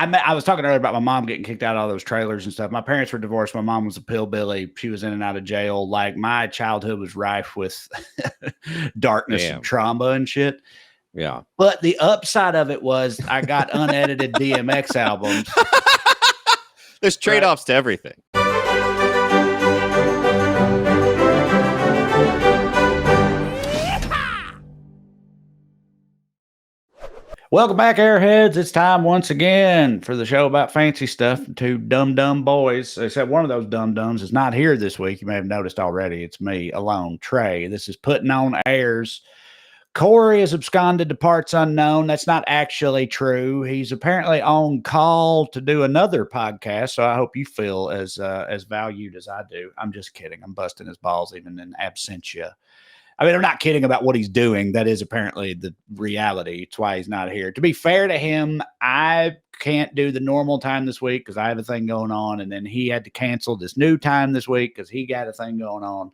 I was talking earlier about my mom getting kicked out of all those trailers and stuff. My parents were divorced. My mom was a pillbilly. She was in and out of jail. Like my childhood was rife with darkness and trauma and shit. Yeah. But the upside of it was I got unedited DMX albums. There's trade-offs to everything. Welcome back, Airheads. It's time once again for the show about fancy stuff. Two dumb boys, except one of those dum-dums is not here this week. You may have noticed already. It's me alone, Trae. This is Puttin on Airs. Corey is absconded to parts unknown. That's not actually true. He's apparently on call to do another podcast, so I hope you feel as valued as I do. I'm just kidding. I'm busting his balls even in absentia. I mean, I'm not kidding about what he's doing. That is apparently the reality. It's why he's not here. To be fair to him, I can't do the normal time this week because I have a thing going on, and then he had to cancel this new time this week because he got a thing going on.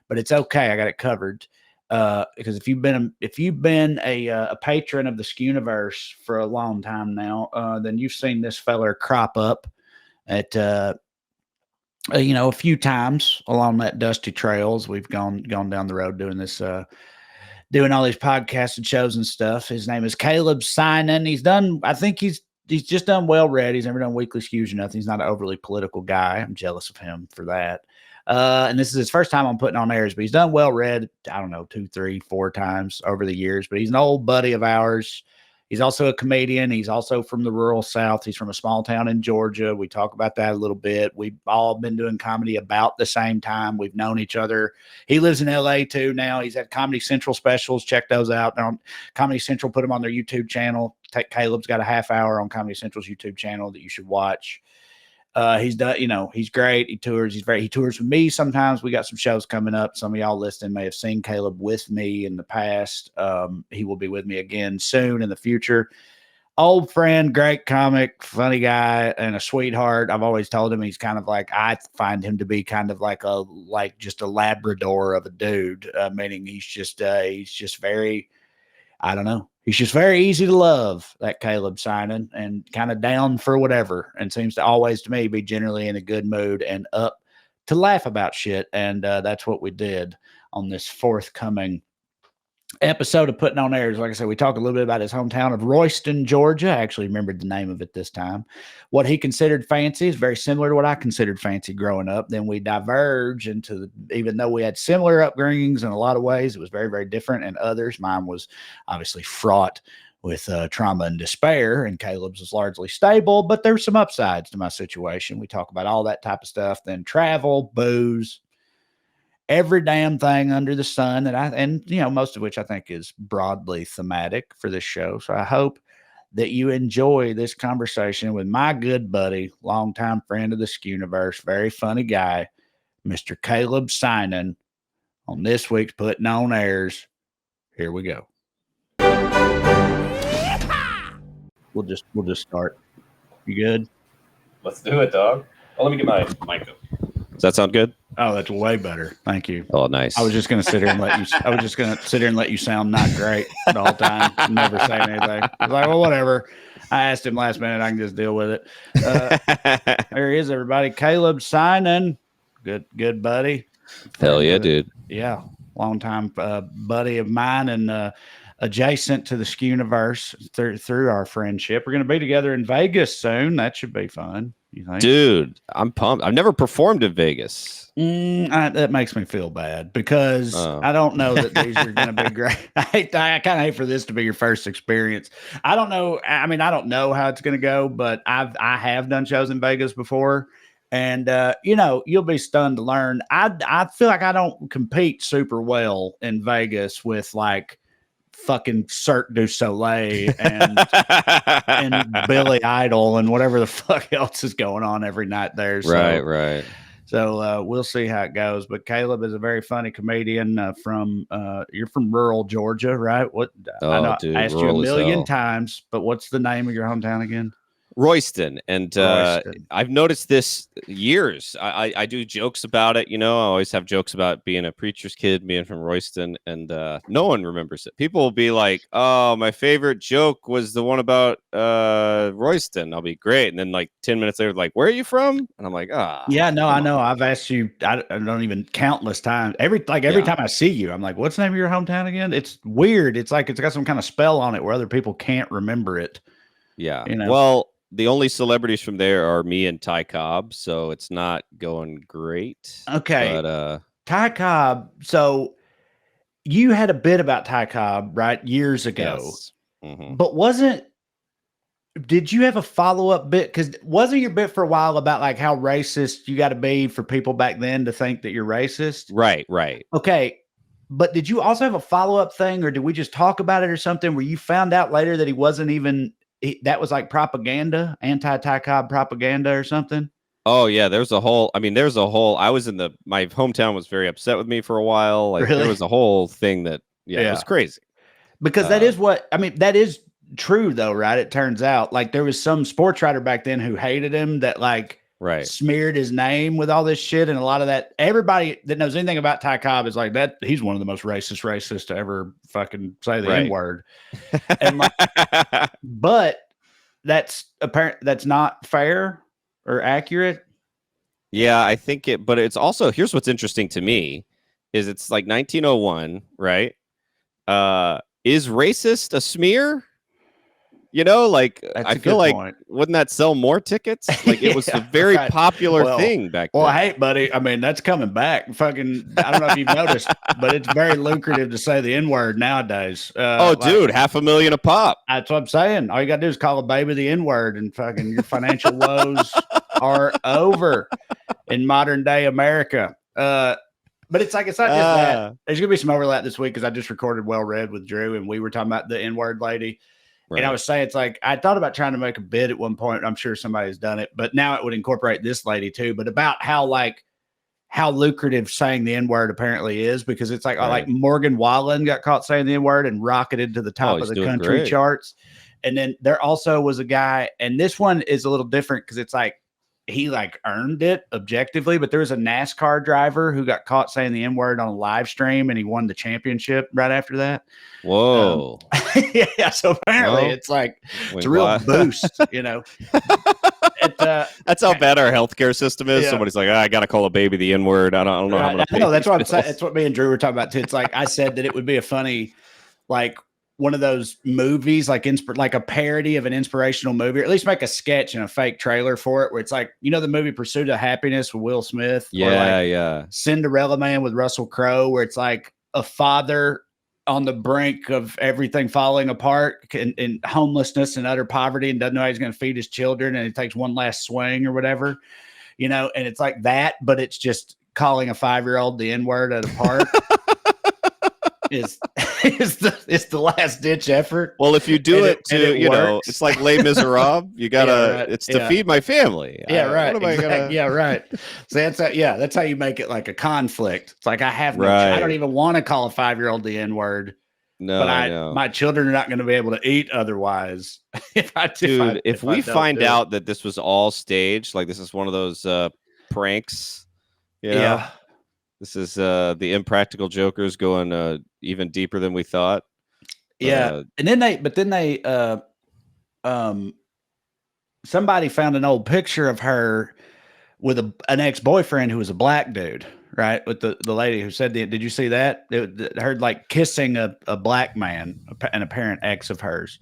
But it's okay. I got it covered. Because if you've been a patron of the Skuniverse for a long time now, then you've seen this feller crop up at a few times along that dusty trails. We've gone down the road doing this, doing all these podcasts and shows and stuff. His name is Caleb Synan. I think he's just done well read. He's never done weekly skews or nothing. He's not an overly political guy. I'm jealous of him for that. And this is his first time on Putting on Airs, but he's done well read, I don't know, 2, 3, 4 times over the years, but he's an old buddy of ours. He's also a comedian. He's also from the rural South. He's from a small town in Georgia. We talk about that a little bit. We've all been doing comedy about the same time. We've known each other. He lives in LA too now. He's at Comedy Central specials. Check those out. Now, Comedy Central put them on their YouTube channel. Caleb's got a half hour on Comedy Central's YouTube channel that you should watch. He's done, he's great. He tours. He tours with me sometimes. We got some shows coming up. Some of y'all listening may have seen Caleb with me in the past. He will be with me again soon in the future. Old friend, great comic, funny guy, and a sweetheart. I've always told him he's kind of like, I find him to be kind of like just a Labrador of a dude, meaning he's just very, I don't know. He's just very easy to love, that Caleb Synan, and kind of down for whatever, and seems to always, to me, be generally in a good mood and up to laugh about shit. And that's what we did on this forthcoming episode of Putting on Airs. Like I said, we talk a little bit about his hometown of Royston, Georgia. I actually remembered the name of it this time. What he considered fancy is very similar to what I considered fancy growing up. Then we diverge into, even though we had similar upbringings in a lot of ways, it was very, very different in others. Mine was obviously fraught with trauma and despair, and Caleb's was largely stable, but there's some upsides to my situation. We talk about all that type of stuff. Then travel, booze, every damn thing under the sun that most of which I think is broadly thematic for this show. So I hope that you enjoy this conversation with my good buddy, longtime friend of the Skuniverse, very funny guy, Mr. Caleb Synan, on this week's Putting on Airs. Here we go. We'll just start. You good? Let's do it, dog. Oh, let me get my mic up. Does that sound good? Oh, that's way better. Thank you. Oh, nice. I was just going to sit here and let you sound not great the whole time. Never say anything. I was like, well, whatever. I asked him last minute. I can just deal with it. There he is, everybody. Caleb Synan. Good buddy. Hell yeah, dude. Yeah. Longtime buddy of mine and adjacent to the Skuniverse through our friendship. We're going to be together in Vegas soon. That should be fun. You think? Dude, I'm pumped. I've never performed in Vegas. That makes me feel bad because I don't know that these are going to be great. I kind of hate for this to be your first experience. I don't know. I mean, I don't know how it's going to go, but I have done shows in Vegas before, and you'll be stunned to learn. I feel like I don't compete super well in Vegas with like fucking Cirque du Soleil and Billy Idol and whatever the fuck else is going on every night there. So, right. So we'll see how it goes. But Caleb is a very funny comedian you're from rural Georgia, right? What? I know I asked you a million times, but what's the name of your hometown again? Royston, and Royston. I've noticed this years. I do jokes about it, I always have jokes about being a preacher's kid, being from Royston, and no one remembers it. People will be like, "Oh, my favorite joke was the one about Royston." I'll be great, and then like 10 minutes later, like, "Where are you from?" And I'm like, "Ah, Yeah, no, I come know. on." I've asked you. I don't even countless times. Every time I see you, I'm like, "What's the name of your hometown again?" It's weird. It's like it's got some kind of spell on it where other people can't remember it. Yeah. You know. Well, the only celebrities from there are me and Ty Cobb, so it's not going great. Okay. But Ty Cobb. So you had a bit about Ty Cobb, right, years ago, yes. Mhm. but did you have a follow-up bit? Because wasn't your bit for a while about like how racist you got to be for people back then to think that you're racist? Right. Okay. But did you also have a follow-up thing, or did we just talk about it or something where you found out later that he wasn't even that was like propaganda, anti-Ty Cobb propaganda or something? Oh yeah, there's a whole. I was in my hometown was very upset with me for a while. Like there Really? was a whole thing that it was crazy. Because that is what I mean. That is true, though, right? It turns out, like there was some sports writer back then who hated him that like Right. smeared his name with all this shit, and a lot of that. Everybody that knows anything about Ty Cobb is like that. He's one of the most racist to ever fucking say the N word. And like, but that's apparent. That's not fair or accurate. Yeah, I think it. But it's also here's what's interesting to me is it's like 1901, right? Is racist a smear? Like That's I a feel good like point. wouldn't that sell more tickets? Like it was a very right. popular thing back then. Well, hey, buddy, I mean that's coming back. Fucking, I don't know if you've noticed, but it's very lucrative to say the N word nowadays. Dude, $500,000 a pop. That's what I'm saying. All you got to do is call a baby the N word, and fucking your financial woes are over in modern day America. But it's like it's not just that. There's gonna be some overlap this week because I just recorded Well Read with Drew, and we were talking about the N word lady. Right. And I was saying, it's like, I thought about trying to make a bid at one point. I'm sure somebody's done it, but now it would incorporate this lady too. But about how lucrative saying the N word apparently is, because it's like, like Morgan Wallen got caught saying the N word and rocketed to the top of the country charts. And then there also was a guy, and this one is a little different because it's like, he like earned it objectively, but there was a NASCAR driver who got caught saying the N word on a live stream and he won the championship right after that. Whoa. Yeah. So apparently it's like, it's a real boost, That's how bad our healthcare system is. Yeah. Somebody's like, I got to call a baby the N word. I don't know how I'm going to pay. No, that's what I'm saying. That's what me and Drew were talking about too. It's like, I said that it would be a funny, like, one of those movies, like a parody of an inspirational movie, or at least make a sketch and a fake trailer for it, where it's like, the movie Pursuit of Happiness with Will Smith, yeah, Cinderella Man with Russell Crowe, where it's like a father on the brink of everything falling apart in homelessness and utter poverty, and doesn't know how he's going to feed his children, and he takes one last swing or whatever, and it's like that, but it's just calling a 5-year-old the N-word at a park. is the last ditch effort. Well, if you do it it's like Les Miserables. You gotta it's to feed my family. Yeah, right. Exactly. Yeah, right. So that's how you make it like a conflict. It's like I don't even want to call a 5-year-old the N-word. No, but my children are not going to be able to eat otherwise. If we find out that this was all staged, like this is one of those pranks, yeah. This is the Impractical Jokers going even deeper than we thought. Yeah, and then somebody found an old picture of her with an ex-boyfriend who was a black dude, right? With the lady who said, did you see that? Her like kissing a black man, an apparent ex of hers,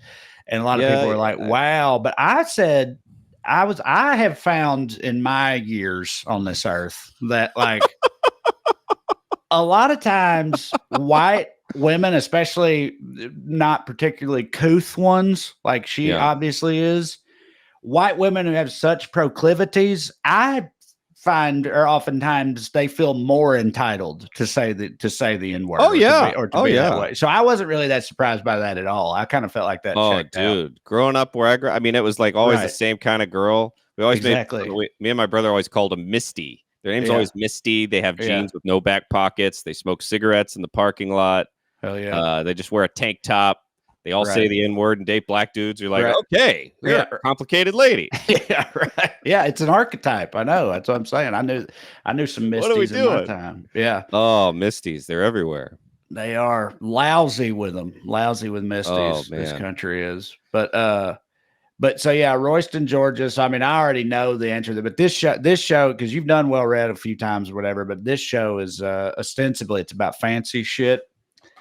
and a lot of people were like, "Wow!" But I said, I have found in my years on this earth that like. A lot of times white women, especially not particularly couth ones, like she obviously is, white women who have such proclivities, I find are oftentimes they feel more entitled to say the N-word. Oh, yeah. Or to be that way. So I wasn't really that surprised by that at all. I kind of felt like that. Oh, dude. Out. Growing up where I grew, I mean, it was like always the same kind of girl. We always me and my brother always called them Misty. Their name's always Misty. They have jeans with no back pockets. They smoke cigarettes in the parking lot. Hell yeah. They just wear a tank top. They all say Right. the N word and date black dudes. You're like, Right. okay, you're Yeah. a complicated lady. Yeah, right. Yeah, it's an archetype. I know. That's what I'm saying. I knew some What are we Misties in my doing? time. Yeah, Oh, Misties, they're everywhere. they are lousy with them. Lousy with Misties. Oh, This man. country is. But so yeah, Royston, Georgia. So I mean, I already know the answer to that. But this show, because you've done Well Read a few times or whatever. But this show is ostensibly it's about fancy shit.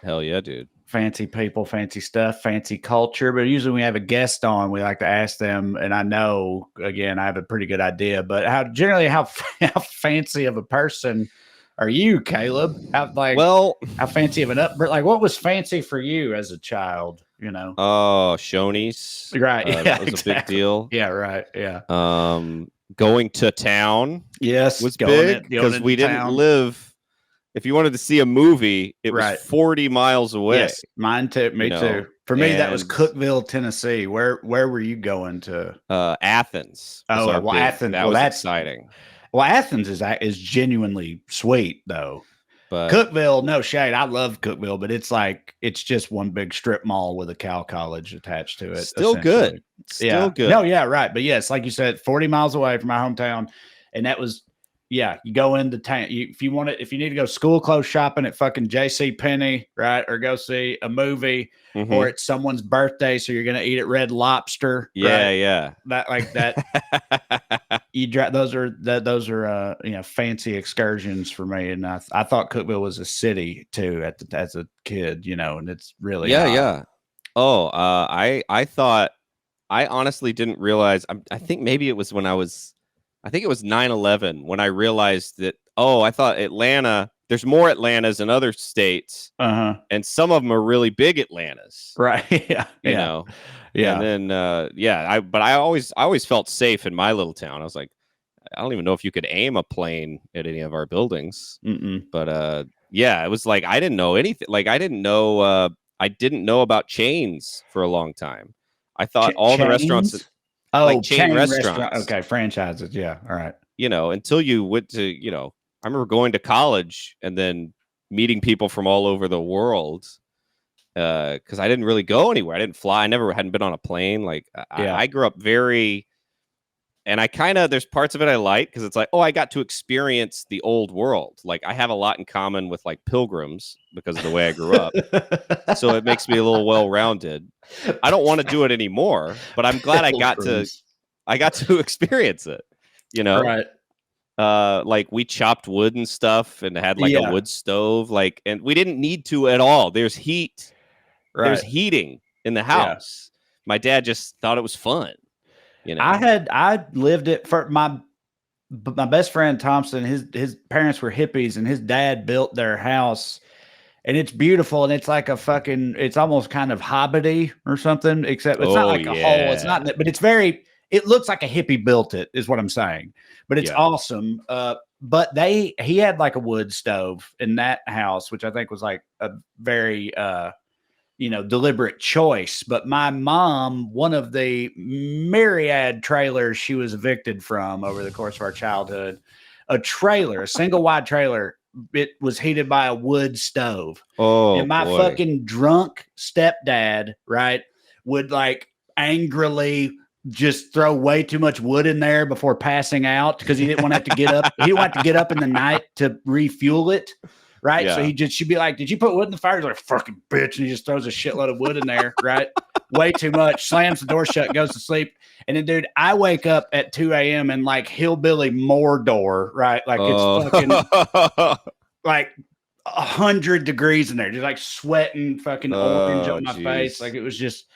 Hell yeah, dude. Fancy people, fancy stuff, fancy culture. But usually when we have a guest on, we like to ask them, and I know, again, I have a pretty good idea, but how fancy of a person are you, Caleb? How fancy of an like what was fancy for you as a child, you know? Oh, Shoney's. Right. Yeah, that was exactly. a big deal. Yeah, right. Yeah. Going to town Yes, was going big because we didn't town. live. If you wanted to see a movie, it Right. was 40 miles away. Yes, mine too. Me too. For me, that was Cookeville, Tennessee. Where were you going to? Athens. Oh, well, Athens. That was exciting. Well, Athens is genuinely sweet though. But Cookeville, no shade. I love Cookeville, but it's just one big strip mall with a Cal College attached to it. Still good. Still good. No, yeah, right. But yes, like you said, 40 miles away from my hometown, and that was. Yeah, you go into town. If you need to go school clothes shopping at fucking J.C. Penney, right, or go see a movie, or it's someone's birthday, so you're gonna eat at Red Lobster. Yeah, right? yeah. That like that. You drive. Those are fancy excursions for me, and I thought Cookeville was a city too as a kid, and it's really yeah. Oh, I honestly didn't realize. I think maybe it was when I think it was 9/11 when I realized that, I thought Atlanta, there's more Atlantas in other states. And some of them are really big Atlantas. Right. Yeah. You know? Yeah. And then, but I always felt safe in my little town. I was like, I don't even know if you could aim a plane at any of our buildings. But it was like, I didn't know anything. Like, I didn't know about chains for a long time. I thought all the restaurants. Like chain restaurants. Okay, franchises. Yeah. All right. Until you went to, I remember going to college and then meeting people from all over the world. Because I didn't really go anywhere. I didn't fly. I hadn't been on a plane. Like I grew up and I there's parts of it I like because it's like, I got to experience the old world. Like I have a lot in common with like pilgrims because of the way I grew up. So it makes me a little well-rounded. I don't want to do it anymore, but I'm glad I got to experience it, Right. Like we chopped wood and stuff and had like a wood stove, and we didn't need to at all. There's heat. Right. There's heating in the house. Yeah. My dad just thought it was fun. I lived it for my best friend Thompson. His parents were hippies, and his dad built their house, and it's beautiful, and it's like it's almost kind of hobbity or something. Except it's not like a hole. It's not, but it's very. It looks like a hippie built it, is what I'm saying. But it's awesome. But he had like a wood stove in that house, which I think was like a very deliberate choice. But my mom, one of the myriad trailers she was evicted from over the course of our childhood, a single wide trailer, it was heated by a wood stove. And my fucking drunk stepdad, right, would like angrily just throw way too much wood in there before passing out because he didn't want to have to get up. He didn't want to get up in the night to refuel it. Right. Yeah. So she'd be like, did you put wood in the fire? He's like, fucking bitch. And he just throws a shitload of wood in there. Right. Way too much. Slams the door shut, goes to sleep. And then, dude, I wake up at 2 a.m. in like hillbilly Mordor. Right. Like it's fucking like 100 degrees in there. Just like sweating fucking orange on my face. Like it was just,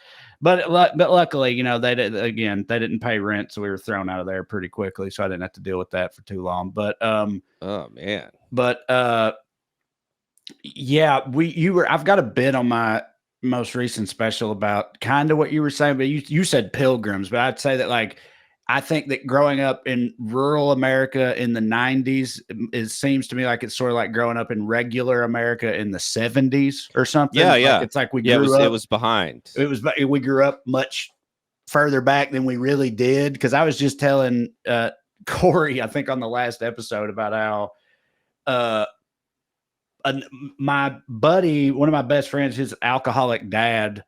but luckily, they didn't pay rent. So we were thrown out of there pretty quickly. So I didn't have to deal with that for too long. But, oh man. But, yeah, I've got a bit on my most recent special about kind of what you were saying, but you said pilgrims, but I'd say that like, I think that growing up in rural America in the 90s, it seems to me like it's sort of like growing up in regular America in the 70s or something. Yeah. Yeah. Like it's like we grew up. It was behind. We grew up much further back than we really did. Cause I was just telling, Corey, I think on the last episode about how, my buddy, one of my best friends, his alcoholic dad,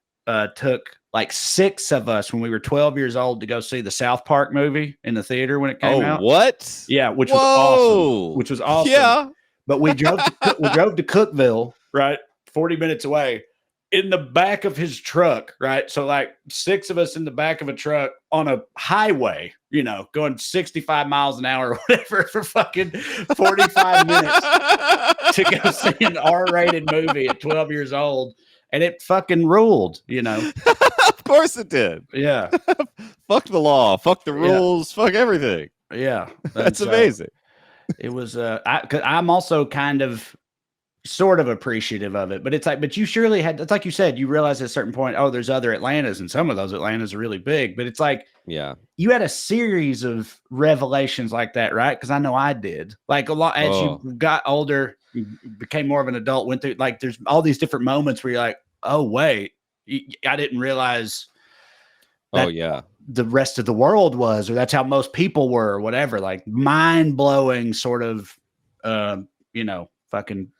took like 6 of us when we were 12 years old to go see the South Park movie in the theater when it came out. Oh, what? Yeah, which Whoa. was awesome. Which was awesome. Yeah. But we drove to Cookeville, right? 40 minutes away in the back of his truck, right? So like 6 of us in the back of a truck on a highway, you know, going 65 miles an hour or whatever for fucking 45 minutes to go see an R-rated movie at 12 years old. And it fucking ruled, you know. Of course it did. Yeah. Fuck the law. Fuck the rules. Fuck everything. Yeah. That's amazing. It was, 'cause I'm also kind of sort of appreciative of it, but it's like, but you surely had, it's like you said, you realize at a certain point, oh, there's other Atlantas, and some of those Atlantas are really big, but it's like, yeah, you had a series of revelations like that, right? Because I know I did. Like a lot as you got older, you became more of an adult, went through, like, there's all these different moments where you're like, oh, wait, I didn't realize that the rest of the world was, or that's how most people were, or whatever. Like mind-blowing sort of, you know, fucking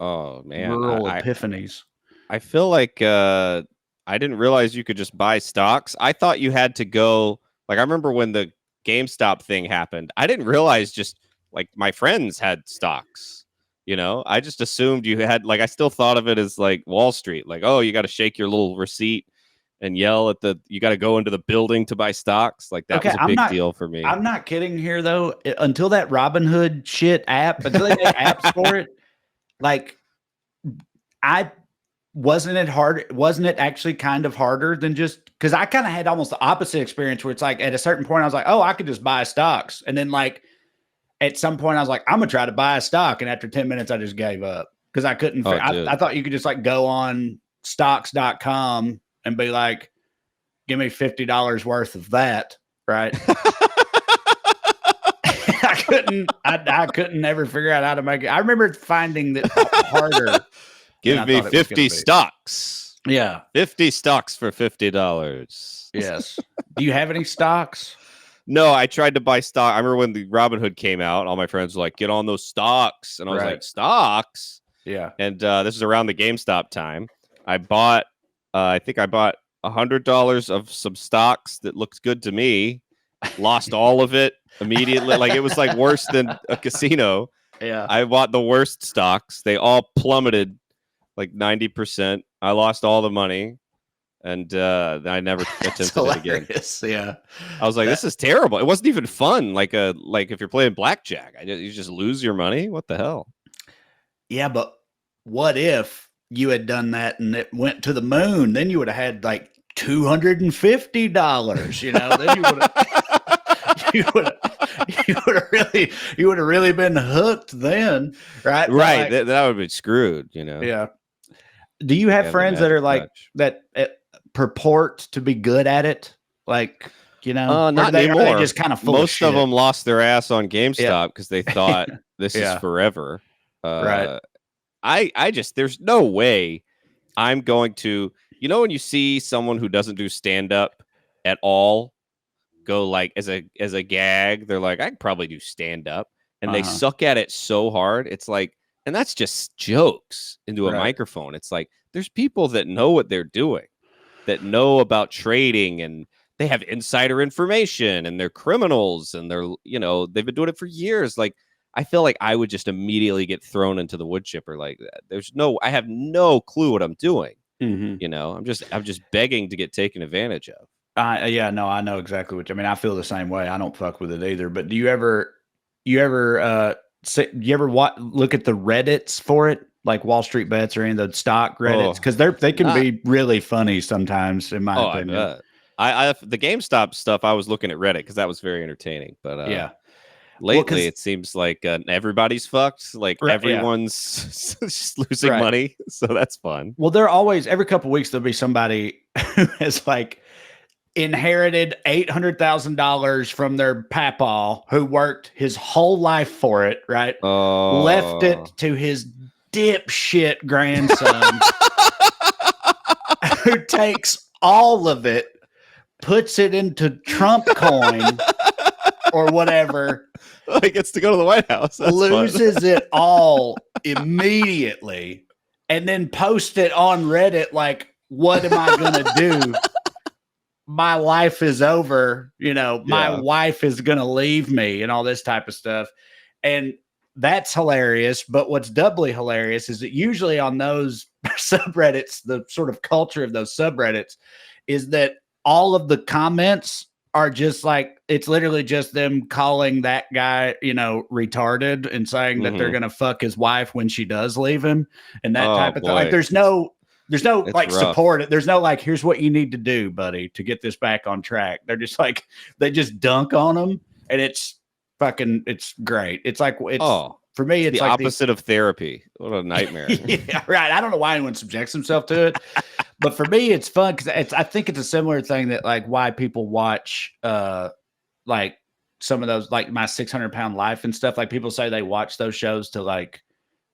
oh man, rural epiphanies. I feel like I didn't realize you could just buy stocks. I thought you had to go, like, I remember when the GameStop thing happened, I didn't realize just like my friends had stocks, you know. I just assumed you had, like, I still thought of it as like Wall Street, like, oh, you got to shake your little receipt and yell at you got to go into the building to buy stocks. Like, that was a big deal for me. I'm not kidding here though. Until that Robinhood shit app, until they made apps for it, like, wasn't it actually kind of harder than just, because I kind of had almost the opposite experience where it's like at a certain point I was like, oh, I could just buy stocks. And then like at some point I was like, I'm gonna try to buy a stock. And after 10 minutes, I just gave up because I couldn't. I thought you could just like go on stocks.com and be like, give me $50 worth of that. Right. I couldn't ever figure out how to make it. I remember finding that harder. Give me 50 stocks. Yeah. 50 stocks for $50. Yes. Do you have any stocks? No, I tried to buy stock. I remember when the Robinhood came out, all my friends were like, get on those stocks. And I was like, stocks? Yeah. And this is around the GameStop time. I bought, I think I bought $100 of some stocks that looked good to me. Lost all of it immediately. Like, it was like worse than a casino. Yeah. I bought the worst stocks. They all plummeted like 90%. I lost all the money, and I never attempted it again. Yeah. I was like, this is terrible. It wasn't even fun. Like if you're playing blackjack, you just lose your money. What the hell? Yeah, but what if you had done that and it went to the moon? Then you would have had like $250. You know, then you would have really been hooked then, right? Right. Like, that would have been screwed, you know? Yeah. Do you have friends that are like that purport to be good at it? Like, you know, not anymore. They just kind of most of them lost their ass on GameStop because they thought this is forever. Right. I just, there's no way I'm going to, you know, when you see someone who doesn't do stand up at all go like as a gag, they're like, I can probably do stand up, and they suck at it so hard. It's like, and that's just jokes into a microphone. It's like, there's people that know what they're doing, that know about trading, and they have insider information, and they're criminals, and they're, you know, they've been doing it for years. Like, I feel like I would just immediately get thrown into the wood chipper like that. I have no clue what I'm doing. Mm-hmm. You know, I'm just begging to get taken advantage of. Yeah, no, I know exactly what you mean. I feel the same way. I don't fuck with it either. But do you ever look at the Reddits for it, like Wall Street Bets or any of the stock Reddits? Because they can be really funny sometimes, in my opinion. I the GameStop stuff, I was looking at Reddit because that was very entertaining. But lately it seems like everybody's fucked. Like everyone's just losing money, so that's fun. Well, they're always, every couple of weeks there'll be somebody who has like inherited $800,000 from their papaw who worked his whole life for it, right? Left it to his dipshit grandson who takes all of it, puts it into Trump coin or whatever. He gets to go to the White House. That's loses it all immediately, and then post it on Reddit like, what am I going to do? My life is over. My wife is going to leave me and all this type of stuff. And that's hilarious. But what's doubly hilarious is that usually on those subreddits, the sort of culture of those subreddits is that all of the comments are just like, it's literally just them calling that guy, retarded and saying that they're going to fuck his wife when she does leave him and that type of thing. Like there's no like rough support. There's no like, here's what you need to do, buddy, to get this back on track. They're just like, they just dunk on them and it's great. It's like, for me, it's the like opposite of therapy. What a nightmare. Yeah, right. I don't know why anyone subjects himself to it, but for me, it's fun because I think it's a similar thing that like why people watch like some of those, like My 600-Pound Life and stuff. Like people say they watch those shows to like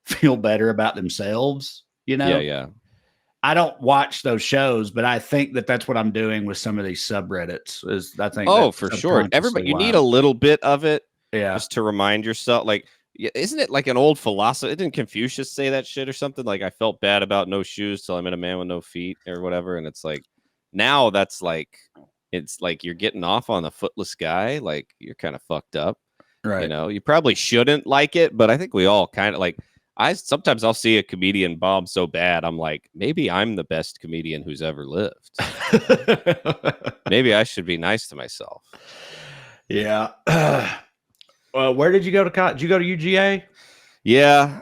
feel better about themselves, Yeah. I don't watch those shows, but I think that that's what I'm doing with some of these subreddits is I think. Oh, for sure. Everybody, you need a little bit of it. Yeah. Just to remind yourself, like, isn't it like an old philosophy? Didn't Confucius say that shit or something? Like, I felt bad about no shoes till I met a man with no feet or whatever. And it's like, now that's like, it's like you're getting off on the footless guy. Like, you're kind of fucked up. Right. You probably shouldn't like it, but I think we all kind of like, sometimes I'll see a comedian bomb so bad. I'm like, maybe I'm the best comedian who's ever lived. Maybe I should be nice to myself. Yeah. Where did you go to college? Did you go to UGA? Yeah.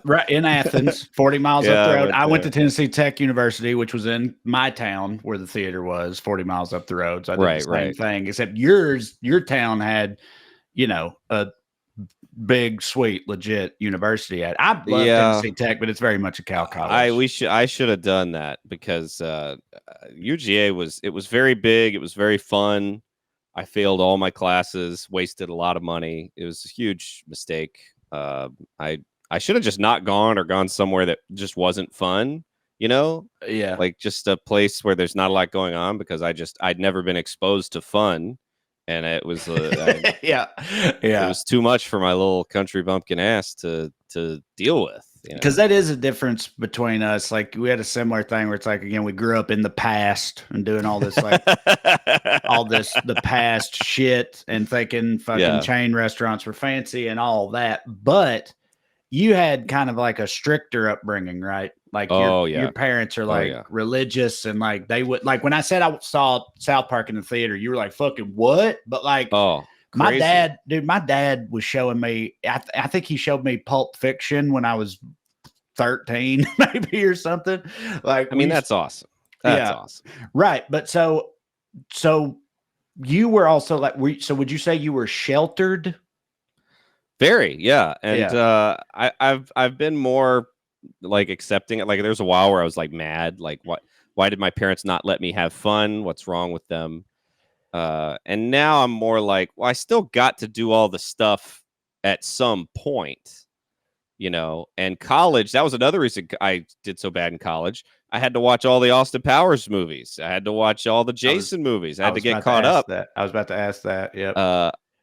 Right in Athens, 40 miles up the road. I went to Tennessee Tech University, which was in my town where the theater was, 40 miles up the road. So I did the same thing, except your town had, a big, sweet, legit university at. I love Tennessee Tech, but it's very much a cow college. I should have done that because UGA was very big. It was very fun. I failed all my classes, wasted a lot of money. It was a huge mistake. I should have just not gone or gone somewhere that just wasn't fun, Yeah. Like just a place where there's not a lot going on because I'd never been exposed to fun. And it was, yeah. It was too much for my little country bumpkin ass to deal with. Because that is a difference between us. Like we had a similar thing where it's like, again, we grew up in the past and doing all this, like the past shit and thinking fucking chain restaurants were fancy and all that. But you had kind of like a stricter upbringing, right? Like your parents are like religious and like they would like when I said I saw South Park in the theater, you were like, fucking what? But like, my dad was showing me, I think he showed me Pulp Fiction when I was 13, maybe, or something. Like, I mean, that's awesome. That's awesome. Right. But so you were also like, would you say you were sheltered? Very, yeah. And I've been more like accepting it. Like there's a while where I was like mad, like why did my parents not let me have fun? What's wrong with them? And now I'm more like, well, I still got to do all the stuff at some point, and college. That was another reason I did so bad in college. I had to watch all the Austin Powers movies. I had to watch all the Jason movies. I had to get caught up. I was about to ask that. Yep.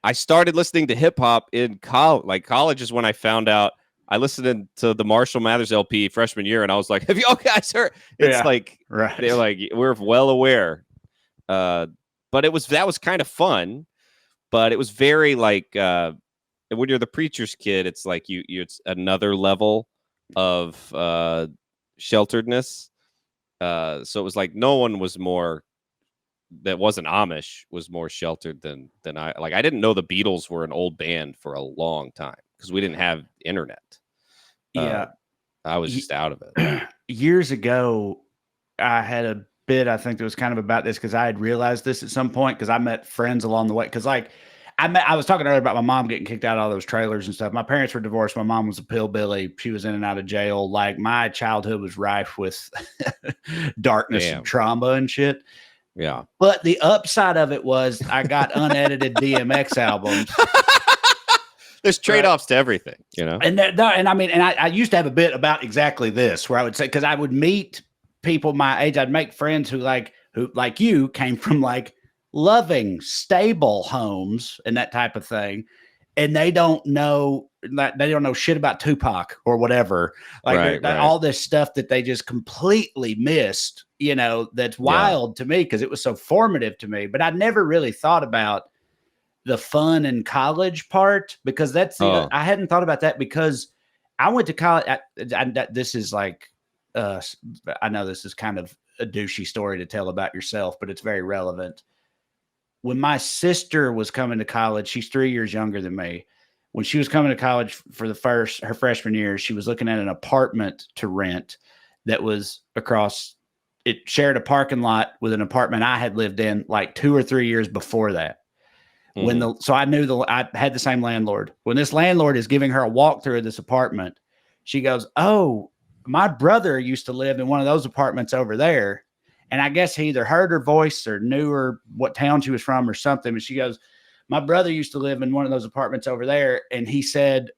I started listening to hip hop in college. Like college is when I found out. I listened to the Marshall Mathers LP freshman year, and I was like, "Have you all guys heard?" It's like they're like, "We're well aware." But that was kind of fun, but it was very like when you're the preacher's kid, it's like it's another level of shelteredness. So it was like no one was more that wasn't Amish was more sheltered than I. Like I didn't know the Beatles were an old band for a long time because we didn't have internet. I was just out of it. Years ago, I had a bit, I think that was kind of about this because I had realized this at some point because I met friends along the way. Because like I was talking earlier about my mom getting kicked out of all those trailers and stuff. My parents were divorced. My mom was a pillbilly. She was in and out of jail. Like my childhood was rife with darkness and trauma and shit. Yeah. But the upside of it was I got unedited DMX albums. There's trade-offs to everything, And I used to have a bit about exactly this, where I would say, because I would meet people my age, I'd make friends who like you came from like loving, stable homes and that type of thing. and they don't know shit about Tupac or whatever. Like Right. all this stuff that they just completely missed, you know, that's wild to me because it was so formative to me. But I never really thought about the fun and college part because that's I hadn't thought about that because I went to college. This is like, I know this is kind of a douchey story to tell about yourself, but it's very relevant. When my sister was coming to college, she's 3 years younger than me. When she was coming to college for her freshman year, she was looking at an apartment to rent that was across. It shared a parking lot with an apartment I had lived in like 2 or 3 years before that. So I knew I had the same landlord. When this landlord is giving her a walkthrough of this apartment, she goes, "Oh, my brother used to live in one of those apartments over there." And I guess he either heard her voice or knew her what town she was from or something. And she goes, "My brother used to live in one of those apartments over there." And he said,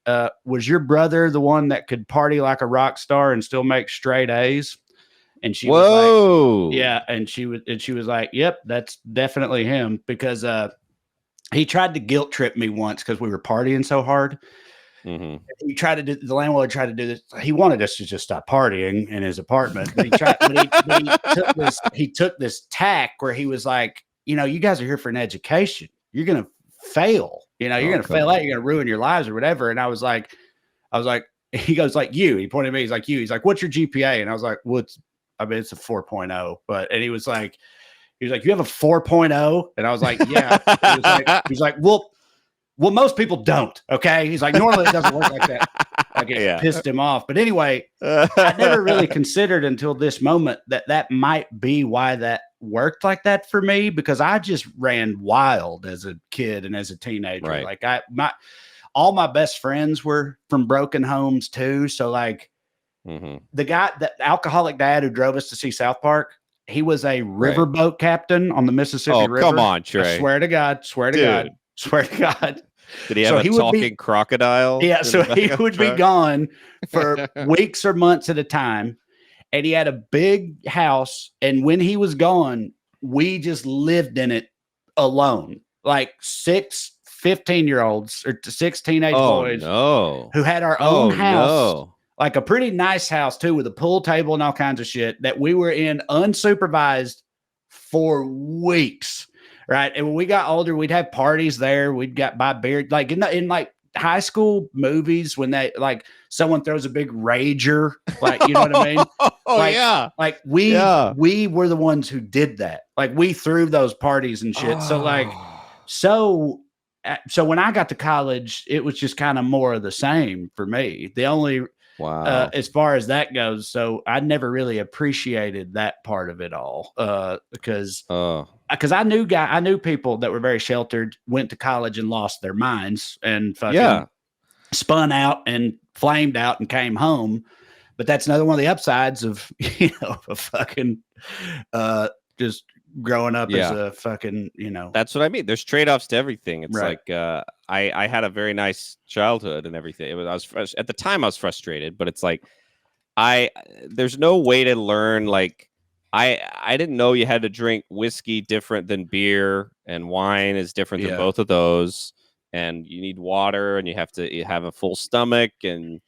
"Was your brother the one that could party like a rock star and still make straight A's?" And she was like, "Yeah." And she was like, "Yep, that's definitely him." Because he tried to guilt trip me once because we were partying so hard. The landlord tried to do this. He wanted us to just stop partying in his apartment. But he took this tack where he was like, "You know, you guys are here for an education. You're going to fail. You know, you're going to fail out. You're going to ruin your lives or whatever." And I was like, he goes like, "You," he pointed at me. He's like, "You," he's like, "What's your GPA?" And I was like, it's a 4.0, and he was like, "You have a 4.0?" And I was like, "Yeah." He's like, well, most people don't. Okay. He's like, normally it doesn't work like that. Like it pissed him off. But anyway, I never really considered until this moment that might be why that worked like that for me, because I just ran wild as a kid and as a teenager. Right. Like all my best friends were from broken homes too. So like the alcoholic dad who drove us to see South Park, he was a riverboat captain on the Mississippi River. Come on, Trae. I swear to God. Did he have a talking crocodile? Yeah, so he would be gone for weeks or months at a time. And he had a big house. And when he was gone, we just lived in it alone. Like 6 15-year-olds or 6 teenage boys who had our own house. Like a pretty nice house too, with a pool table and all kinds of shit that we were in unsupervised for weeks. Right. And when we got older, we'd have parties there. We'd buy beer, like in like high school movies when they like someone throws a big rager, like, you know what I mean? Like we were the ones who did that. Like we threw those parties and shit. So when I got to college, it was just kind of more of the same for me. The only as far as that goes. So I never really appreciated that part of it all because I knew people that were very sheltered, went to college and lost their minds and fucking spun out and flamed out and came home. But that's another one of the upsides of, of fucking just growing up as a fucking, That's what I mean. There's trade-offs to everything. It's like I had a very nice childhood and everything. At the time I was frustrated, but it's like there's no way to learn. Like I didn't know you had to drink whiskey different than beer, and wine is different than both of those, and you need water, and you have to have a full stomach, and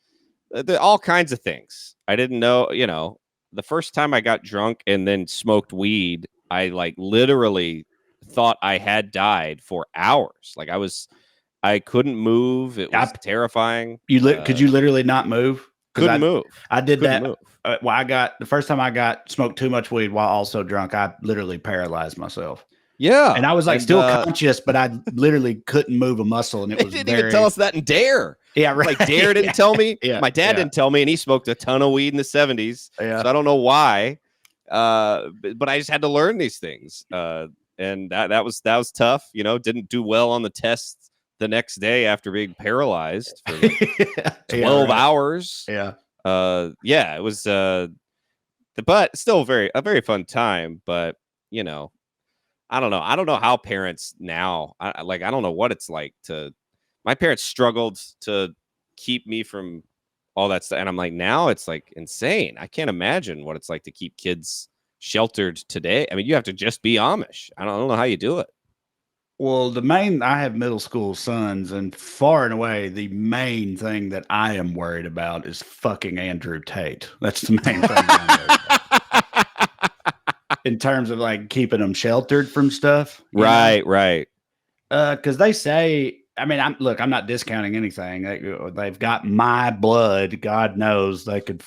all kinds of things. I didn't know. The first time I got drunk and then smoked weed, I like literally thought I had died for hours. Like I couldn't move. It was terrifying. Could you literally not move? Couldn't move. I did that. The first time I smoked too much weed while also drunk, I literally paralyzed myself. Yeah. And I was like still conscious, but I literally couldn't move a muscle. And it was didn't even tell us that in Dare. Yeah, right. Like Dare didn't tell me. My dad didn't tell me, and he smoked a ton of weed in the 70s. Yeah. So I don't know why. But I just had to learn these things. And that was tough. Didn't do well on the test the next day after being paralyzed for like 12 hours. Yeah. It was but still a very fun time. But I don't know. I don't know how parents now, I don't know what it's like my parents struggled to keep me from all that stuff. And I'm like, now it's like insane. I can't imagine what it's like to keep kids sheltered today. I mean, you have to just be Amish. I don't know how you do it. Well, I have middle school sons, and far and away, the main thing that I am worried about is fucking Andrew Tate. That's the main thing I'm worried about. In terms of like keeping them sheltered from stuff. Right. Because they say, I mean, I'm not discounting anything. They've got my blood. God knows they could,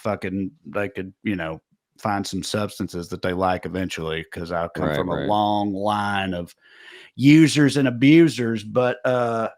find some substances that they like eventually. Because I'll come from a long line of users and abusers, but they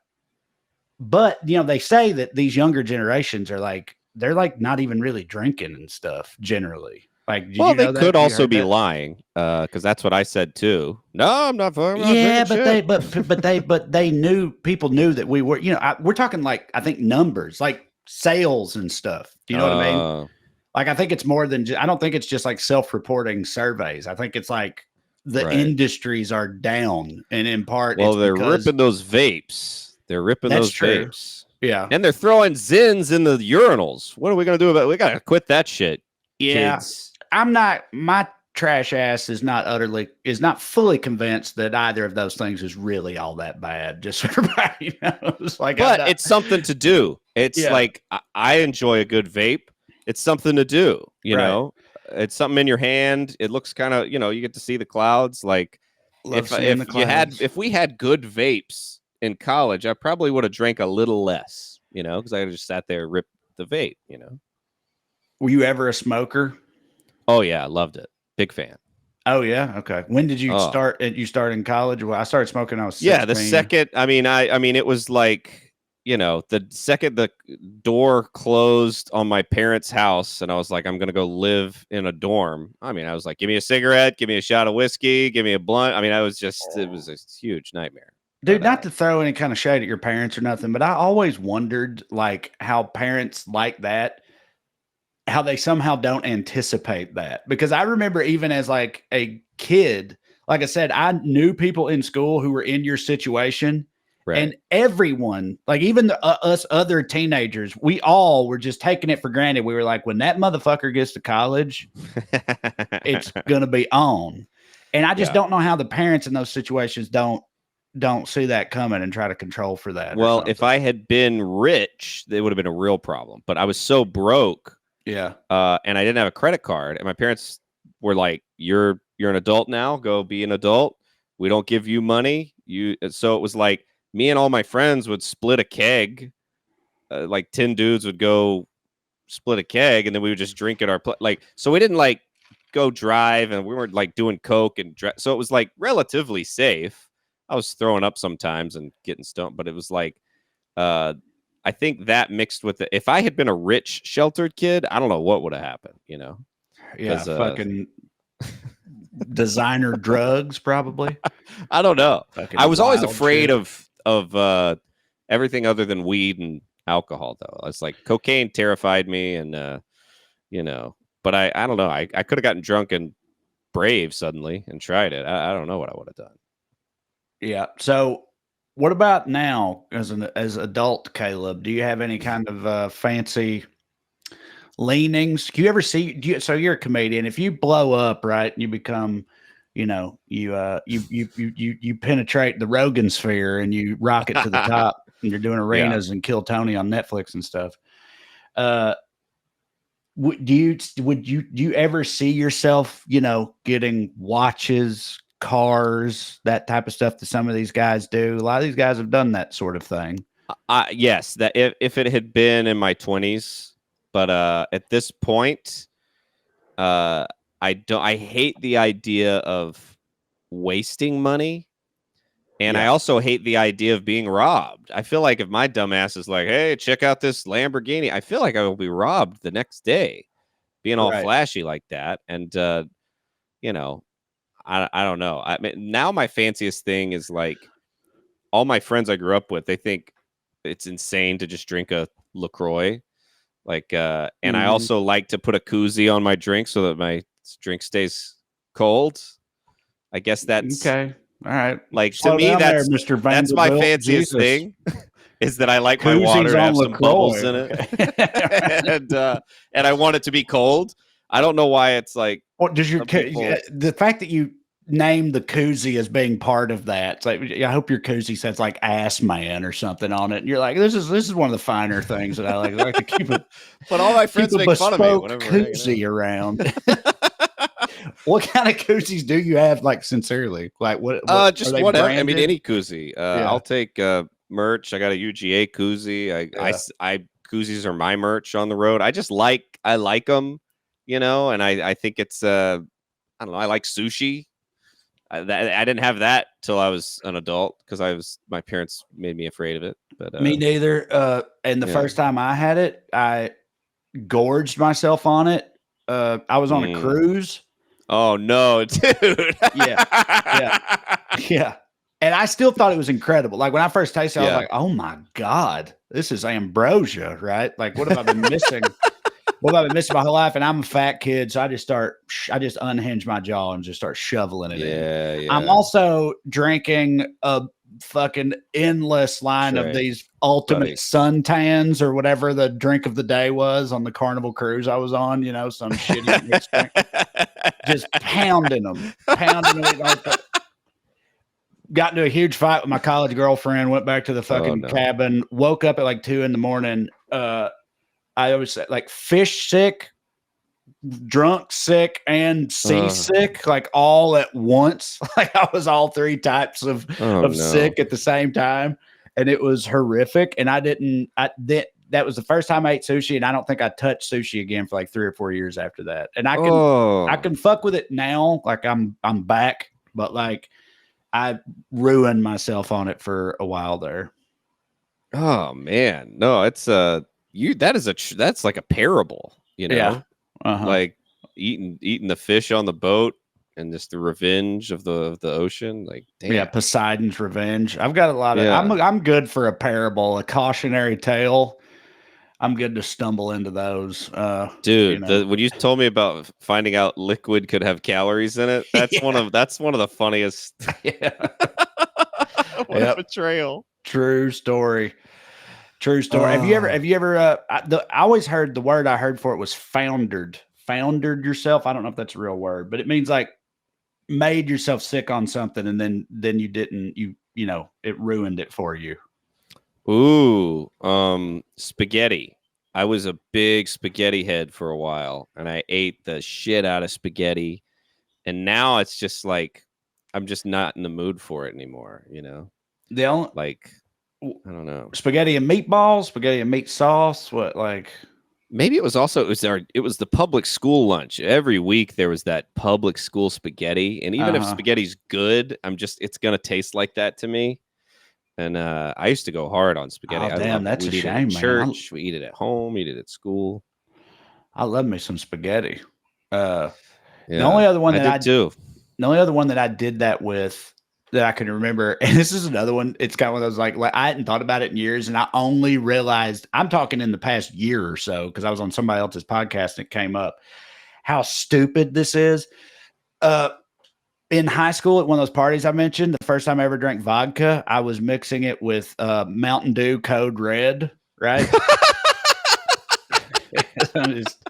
say that these younger generations are they're not even really drinking and stuff generally. Like, did Well, you know they that? could You also heard be that? lying, because that's what I said too. No, I'm not Yeah, drinking shit. but they knew, people knew that we were, we're talking like, I think numbers, like sales and stuff. Do you know what I mean? Like, I think it's more than I don't think it's just like self-reporting surveys. I think it's like the industries are down, and in part, well, it's they're because ripping those vapes. They're ripping that's those true. vapes. Yeah. And they're throwing Zins in the urinals. What are we going to do about it? We got to quit that shit, kids. My trash ass is not fully convinced that either of those things is really all that bad. Just so everybody knows. Like, but it's something to do. It's like, I enjoy a good vape. It's something to do, you know? It's something in your hand. It looks kind of, you get to see the clouds. Like, if we had good vapes in college, I probably would have drank a little less, because I just sat there and ripped the vape, Were you ever a smoker? Oh yeah, I loved it. Big fan. Oh yeah, okay. When did you start? You started in college? Well, I started smoking when I was 16. Yeah, the second. I mean, it was like, the second the door closed on my parents' house, and I was like, I'm gonna go live in a dorm. I mean, I was like, give me a cigarette, give me a shot of whiskey, give me a blunt. I mean, it was a huge nightmare. Dude, not to throw any kind of shade at your parents or nothing, but I always wondered like how parents like that, how they somehow don't anticipate that. Because I remember even as like a kid, like I said, I knew people in school who were in your situation. Right. And everyone, like even us other teenagers, we all were just taking it for granted. We were like, when that motherfucker gets to college, it's going to be on. And I just don't know how the parents in those situations don't see that coming and try to control for that. Well, if I had been rich, it would have been a real problem. But I was so broke. Yeah. And I didn't have a credit card. And my parents were like, you're an adult now. Go be an adult. We don't give you money. So it was like me and all my friends would split a keg. Like 10 dudes would go split a keg, and then we would just drink at our so we didn't like go drive, and we weren't like doing coke so it was like relatively safe. I was throwing up sometimes and getting stoned, but it was like I think that mixed with it. If I had been a rich sheltered kid, I don't know what would have happened, Yeah, fucking designer drugs, probably. I don't know. Fucking I was always afraid shit. of everything other than weed and alcohol, though. It's like cocaine terrified me, and but I don't know. I could have gotten drunk and brave suddenly and tried it. I don't know what I would have done. Yeah. So what about now as adult Caleb? Do you have any kind of fancy leanings? Do you ever see, so you're a comedian. If you blow up, right, and you become, you penetrate the Rogan sphere and you rocket to the top and you're doing arenas and Kill Tony on Netflix and stuff. Would you ever see yourself, getting watches, cars, that type of stuff that some of these guys do? A lot of these guys have done that sort of thing. Yes, that if it had been in my 20s, but at this point, I hate the idea of wasting money, and I also hate the idea of being robbed. I feel like if my dumbass is like, "Hey, check out this Lamborghini," I feel like I will be robbed the next day, being all flashy like that, and I don't know. I mean, now my fanciest thing is like all my friends I grew up with, they think it's insane to just drink a LaCroix. Like, and I also like to put a koozie on my drink so that my drink stays cold. I guess that's okay. All right. Like, to me, that's my fanciest thing is that I like my water to have some bubbles in it. and I want it to be cold. I don't know why it's like, what does the fact that you name the koozie as being part of that. It's like, I hope your koozie says like ass man or something on it. And you're like, this is one of the finer things that I like. I like to keep it. But all my friends make fun of me whenever we're hanging koozie around. What kind of koozies do you have? Like, sincerely, like what just whatever. I mean, any koozie. Yeah. I'll take merch. I got a UGA koozie. I koozies are my merch on the road. I like them, you know, and I think it's I don't know. I like sushi. I didn't have that till I was an adult because my parents made me afraid of it. But me neither. And the first time I had it, I gorged myself on it. I was on a cruise. Oh no, dude. Yeah. And I still thought it was incredible. Like when I first tasted it, I was like, oh my God, this is ambrosia, right? Like, what have I been missing? What have I been missing my whole life? And I'm a fat kid, so I just unhinge my jaw and just start shoveling it in. Yeah. I'm also drinking a fucking endless line Trae. of these ultimate suntans or whatever the drink of the day was on the Carnival cruise I was on, you know, some shitty mixed drink. Just pounding them. Got into a huge fight with my college girlfriend, went back to the fucking cabin, woke up at like 2 a.m. I always say like fish sick, drunk sick, and seasick, like all at once. Like I was all three types of sick at the same time. And it was horrific. And that was the first time I ate sushi, and I don't think I touched sushi again for like 3 or 4 years after that. And I can fuck with it now. Like I'm back, but like I ruined myself on it for a while there. Oh man, no, it's that's like a parable, you know, like eating the fish on the boat and just the revenge of the ocean. Like, damn. Yeah, Poseidon's revenge. I've got a lot of. I'm good for a parable, a cautionary tale. I'm good to stumble into those. Dude, you know. When you told me about finding out liquid could have calories in it, that's one of the funniest. What a betrayal. True story. Have you ever I always heard the word I heard for it was foundered yourself. I don't know if that's a real word, but it means like made yourself sick on something and then you didn't, you know, it ruined it for you. Ooh, spaghetti. I was a big spaghetti head for a while, and I ate the shit out of spaghetti. And now it's just like I'm just not in the mood for it anymore. You know, I don't know, spaghetti and meatballs, spaghetti and meat sauce. What like? Maybe it was the public school lunch. Every week there was that public school spaghetti, and even if spaghetti's good, it's gonna taste like that to me. And I used to go hard on spaghetti. Oh, damn, that's a shame, man. Church, we eat it at home, eat it at school. I love me some spaghetti. The only other one that the only other one that I did that with that I can remember, and this is another one. It's kind of one of those like I hadn't thought about it in years, and I only realized I'm talking in the past year or so because I was on somebody else's podcast and it came up how stupid this is. In high school at one of those parties I mentioned, the first time I ever drank vodka, I was mixing it with Mountain Dew Code Red, right? Just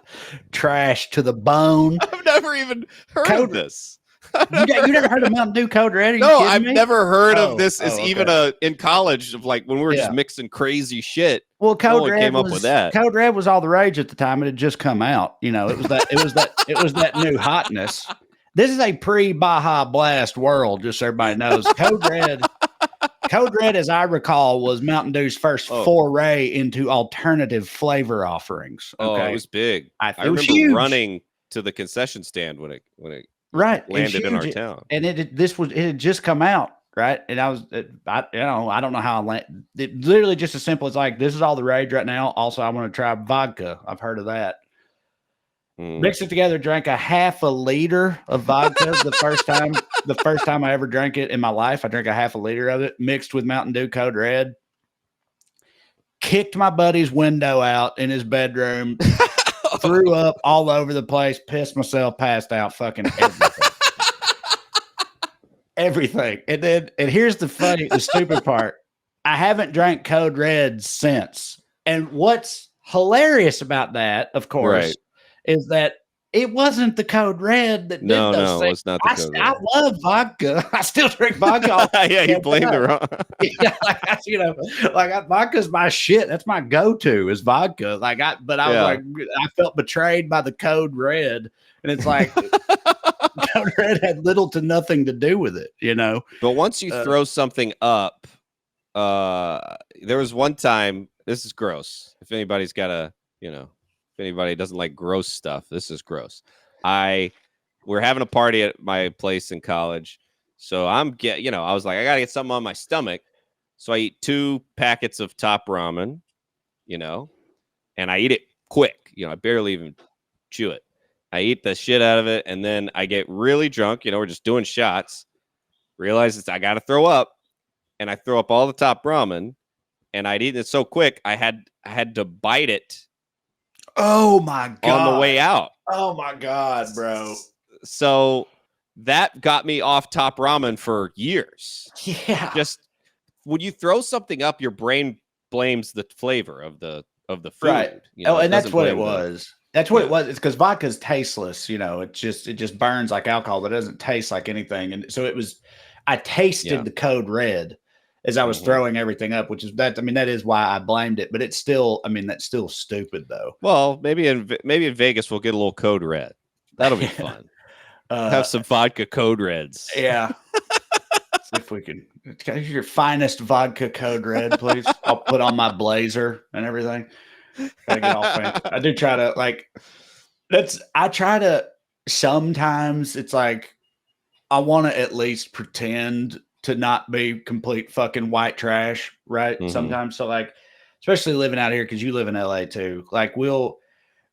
trash to the bone. I've never even heard of this. You never heard of Mountain Dew Code Red? No, I've never heard of this as even in college of like when we were just mixing crazy shit. Well, Code Red came up with that. Code Red was all the rage at the time. It had just come out. You know, it was that new hotness. This is a pre-Baja Blast world, just so everybody knows. Code Red, as I recall, was Mountain Dew's first foray into alternative flavor offerings. Okay? Oh, it was big. I remember running to the concession stand when it landed in our town. And it had just come out, right? And I don't know how I landed. It literally just as simple as like, this is all the rage right now. Also, I want to try vodka. I've heard of that. Mixed it together, drank a half a liter of vodka the first time I ever drank it in my life. I drank a half a liter of it mixed with Mountain Dew Code Red. Kicked my buddy's window out in his bedroom, threw up all over the place, pissed myself, passed out, fucking everything. Everything. And here's the stupid part. I haven't drank Code Red since. And what's hilarious about that, of course, is that It wasn't the Code Red that did No, those no, things. it's not the Code I Red. love vodka. I still drink vodka. All Yeah, you the blamed the time. wrong. Yeah, vodka's my shit. That's my go-to is vodka. But I was Yeah. like, I felt betrayed by the Code Red, and it's like Code Red had little to nothing to do with it, you know. But once you throw something up, there was one time. This is gross. If anybody's got if anybody doesn't like gross stuff, this is gross. We're having a party at my place in college, so I was like, I gotta get something on my stomach, so I eat 2 packets of Top Ramen, and I eat it quick. I barely even chew it. I eat the shit out of it, and then I get really drunk. We're just doing shots. Realize I got to throw up, and I throw up all the Top Ramen, and I'd eaten it so quick I had to bite it. Oh my god! On the way out. Oh my god, bro! So that got me off Top Ramen for years. Yeah. Just when you throw something up, your brain blames the flavor of the food. Right. And that's what it was. That's what it was. It's because vodka's tasteless. It just burns like alcohol. It doesn't taste like anything. And so I tasted the Code Red as I was throwing everything up, which is that. I mean, that is why I blamed it. But it's still, that's still stupid though. Well, maybe in Vegas we'll get a little Code Red. That'll be fun. Have some vodka Code Reds. Yeah. See if we can. Your finest vodka Code Red, please. I'll put on my blazer and everything. Gotta get all fancy. I do try to I try to sometimes it's like I want to at least pretend to not be complete fucking white trash, right? Sometimes. So especially living out here because you live in LA too.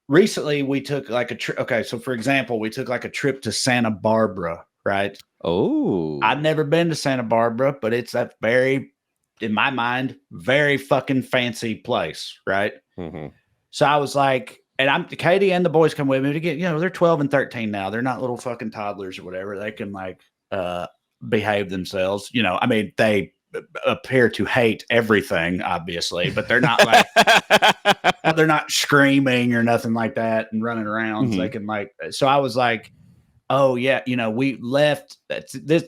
Recently we took a trip. Okay, so for example, we took a trip to Santa Barbara, right? Oh, I've never been to Santa Barbara, but it's a very, in my mind, very fucking fancy place, right? So I was like, and Katie and the boys come with me to get, they're 12 and 13 now. They're not little fucking toddlers or whatever. They can behave themselves. They appear to hate everything, obviously, but they're not they're not screaming or nothing like that and running around. So they can so I was like, oh yeah, we left. This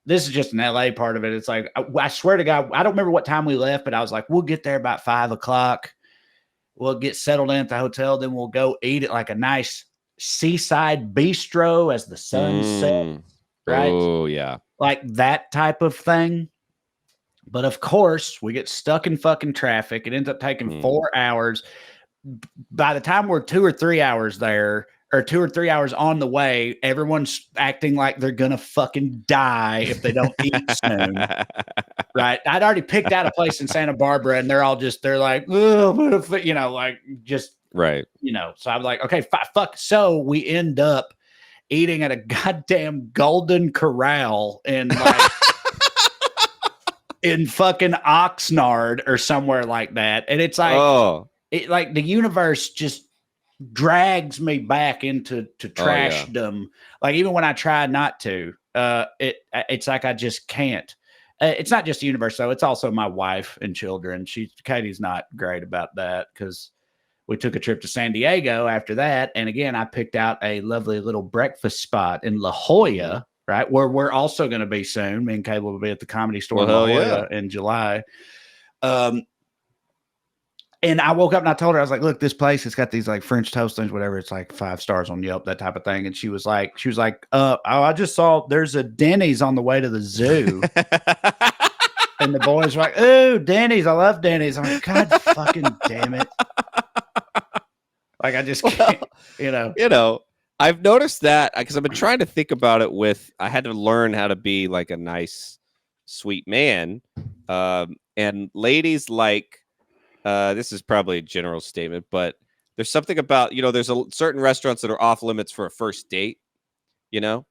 is just an LA part of it. It's like, I swear to God, I don't remember what time we left, but I was like, we'll get there about 5:00. We'll get settled in at the hotel. Then we'll go eat at a nice seaside bistro as the sun sets. Right. Oh yeah. Like that type of thing. But of course we get stuck in fucking traffic. It ends up taking 4 hours. By the time we're 2 or 3 hours there, or 2 or 3 hours on the way, everyone's acting like they're gonna fucking die if they don't eat soon. Right? I'd already picked out a place in Santa Barbara, and they're like, oh, just right. So I was like, okay, fuck. So we end up eating at a goddamn Golden Corral in in fucking Oxnard or somewhere like that, and it's like, the universe just drags me back into trashdom. Even when I try not to, it's like I just can't. It's not just the universe though; it's also my wife and children. Katie's not great about that because we took a trip to San Diego after that, and again, I picked out a lovely little breakfast spot in La Jolla, right, where we're also going to be soon. Me and Caleb will be at the Comedy Store in La Jolla in July. And I woke up and I told her, I was like, look, this place, it's got these French toast things, whatever. It's 5 stars on Yelp, that type of thing. And she was like, I just saw there's a Denny's on the way to the zoo. And the boys were like, oh, Denny's. I love Denny's. I'm like, God fucking damn it. I just can't, I've noticed that because I've been trying to think about it I had to learn how to be a nice, sweet man. And ladies this is probably a general statement, but there's something about, there's certain restaurants that are off limits for a first date, No,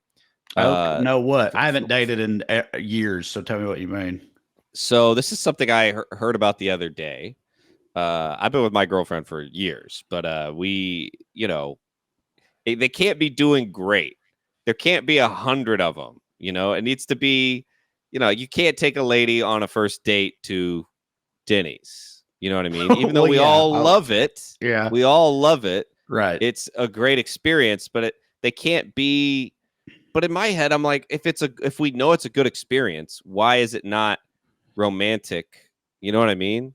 what? I haven't dated in years, so tell me what you mean. So this is something I heard about the other day. I've been with my girlfriend for years, but we, they can't be doing great. There can't be 100 of them, it needs to be, you can't take a lady on a first date to Denny's. You know what I mean? Even though we all love it. Yeah. We all love it. Right. It's a great experience, but they can't be. But in my head, I'm like, if we know it's a good experience, why is it not romantic? You know what I mean?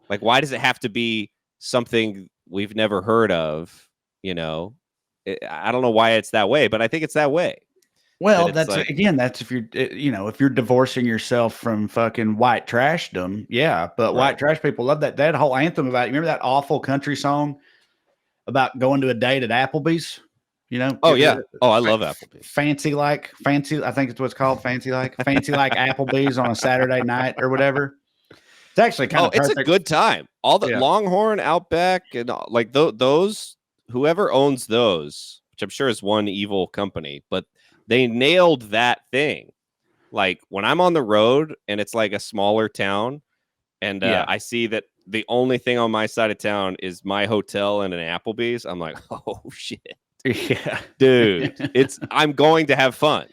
Like, why does it have to be something we've never heard of? You know, I don't know why it's that way, but I think it's that way. Well, it's that's like, again, that's if you're, if you're divorcing yourself from fucking white trashdom. Yeah. But white trash people love that. That whole anthem about, you remember that awful country song about going to a date at Applebee's? You know? Oh, yeah. Oh, I love Applebee's. Fancy, I think it's what's called fancy like Applebee's on a Saturday night or whatever. It's actually kind of it's perfect. a good time. All the Longhorn, Outback, and like those, whoever owns those, which I'm sure is one evil company, but they nailed that thing. Like when I'm on the road and it's like a smaller town, and I see that the only thing on my side of town is my hotel and an Applebee's, I'm like, oh shit, yeah, dude, I'm going to have fun.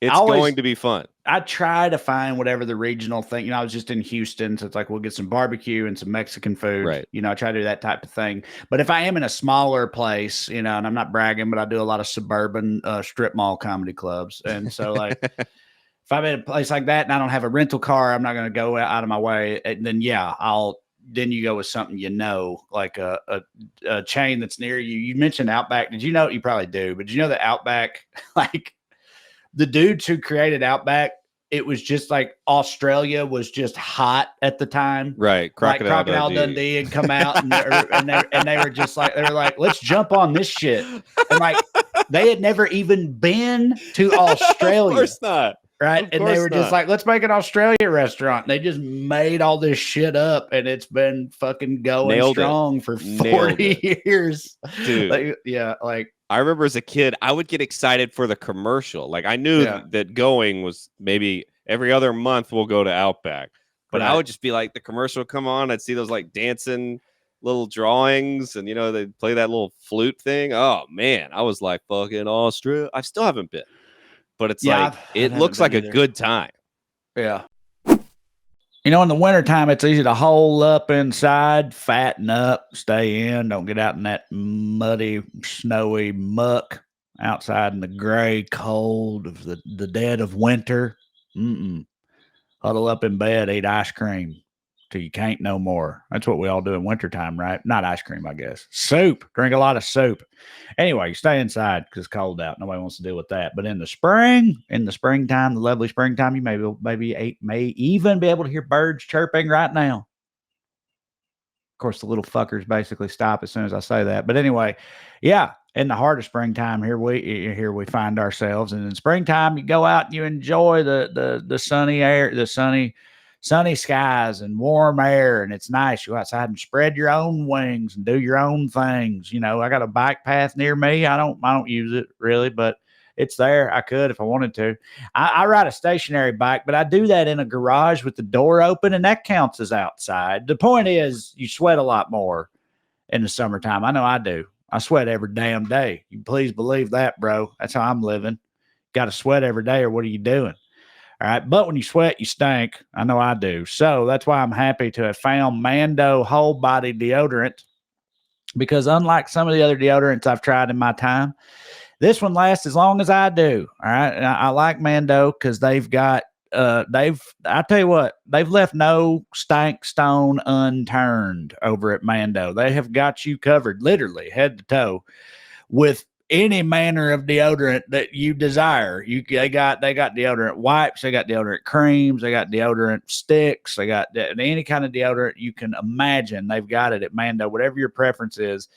It's going to be fun. I try to find whatever the regional thing. I was just in Houston, so it's like we'll get some barbecue and some Mexican food. Right. I try to do that type of thing. But if I am in a smaller place, and I'm not bragging, but I do a lot of suburban strip mall comedy clubs. And so like if I'm in a place like that and I don't have a rental car, I'm not going to go out of my way. And then then you go with something, like a chain that's near you. You mentioned Outback. Did you know? You probably do, but did you know that Outback, like the dudes who created Outback, it was just like Australia was just hot at the time. Right. Crocodile Dundee had come out and they were just like, let's jump on this shit. And like, they had never even been to Australia. Of course not. Right. And they were just like, let's make an Australia restaurant. They just made all this shit up and it's been fucking going strong for 40 years. Dude. I remember as a kid, I would get excited for the commercial. Like I knew that Going was maybe every other month we'll go to Outback. But I would just be like, the commercial would come on. I'd see those like dancing little drawings and, they'd play that little flute thing. Oh, man. I was like, fucking Australia. I still haven't been. But it's it looks like a good time. Yeah. In the wintertime, it's easy to hole up inside, fatten up, stay in. Don't get out in that muddy, snowy muck outside in the gray cold of the dead of winter. Huddle up in bed, eat ice cream till you can't no more. That's what we all do in wintertime, right? Not ice cream, I guess. Soup. Drink a lot of soup. Anyway, you stay inside because it's cold out. Nobody wants to deal with that. But in the springtime, the lovely springtime, you may even be able to hear birds chirping right now. Of course, the little fuckers basically stop as soon as I say that. But anyway, yeah, in the heart of springtime, here we find ourselves. And in springtime, you go out and you enjoy the sunny air, the sunny skies and warm air, and it's nice. You go outside and spread your own wings and do your own things. I got a bike path near me. I don't use it really, but it's there. I could if I wanted to. I ride a stationary bike, but I do that in a garage with the door open, and that counts as outside. The point is, you sweat a lot more in the summertime. I know I do. I sweat every damn day. You please believe that, bro. That's how I'm living. Got to sweat every day, or what are you doing? All right. But when you sweat, you stink. I know I do. So that's why I'm happy to have found Mando whole body deodorant, because unlike some of the other deodorants I've tried in my time, this one lasts as long as I do. All right. And I like Mando because they've got, I tell you what, they've left no stank stone unturned over at Mando. They have got you covered literally head to toe with any manner of deodorant that you desire. They got deodorant wipes, they got deodorant creams, they got deodorant sticks, they got any kind of deodorant you can imagine. They've got it at Mando. Whatever your preference is,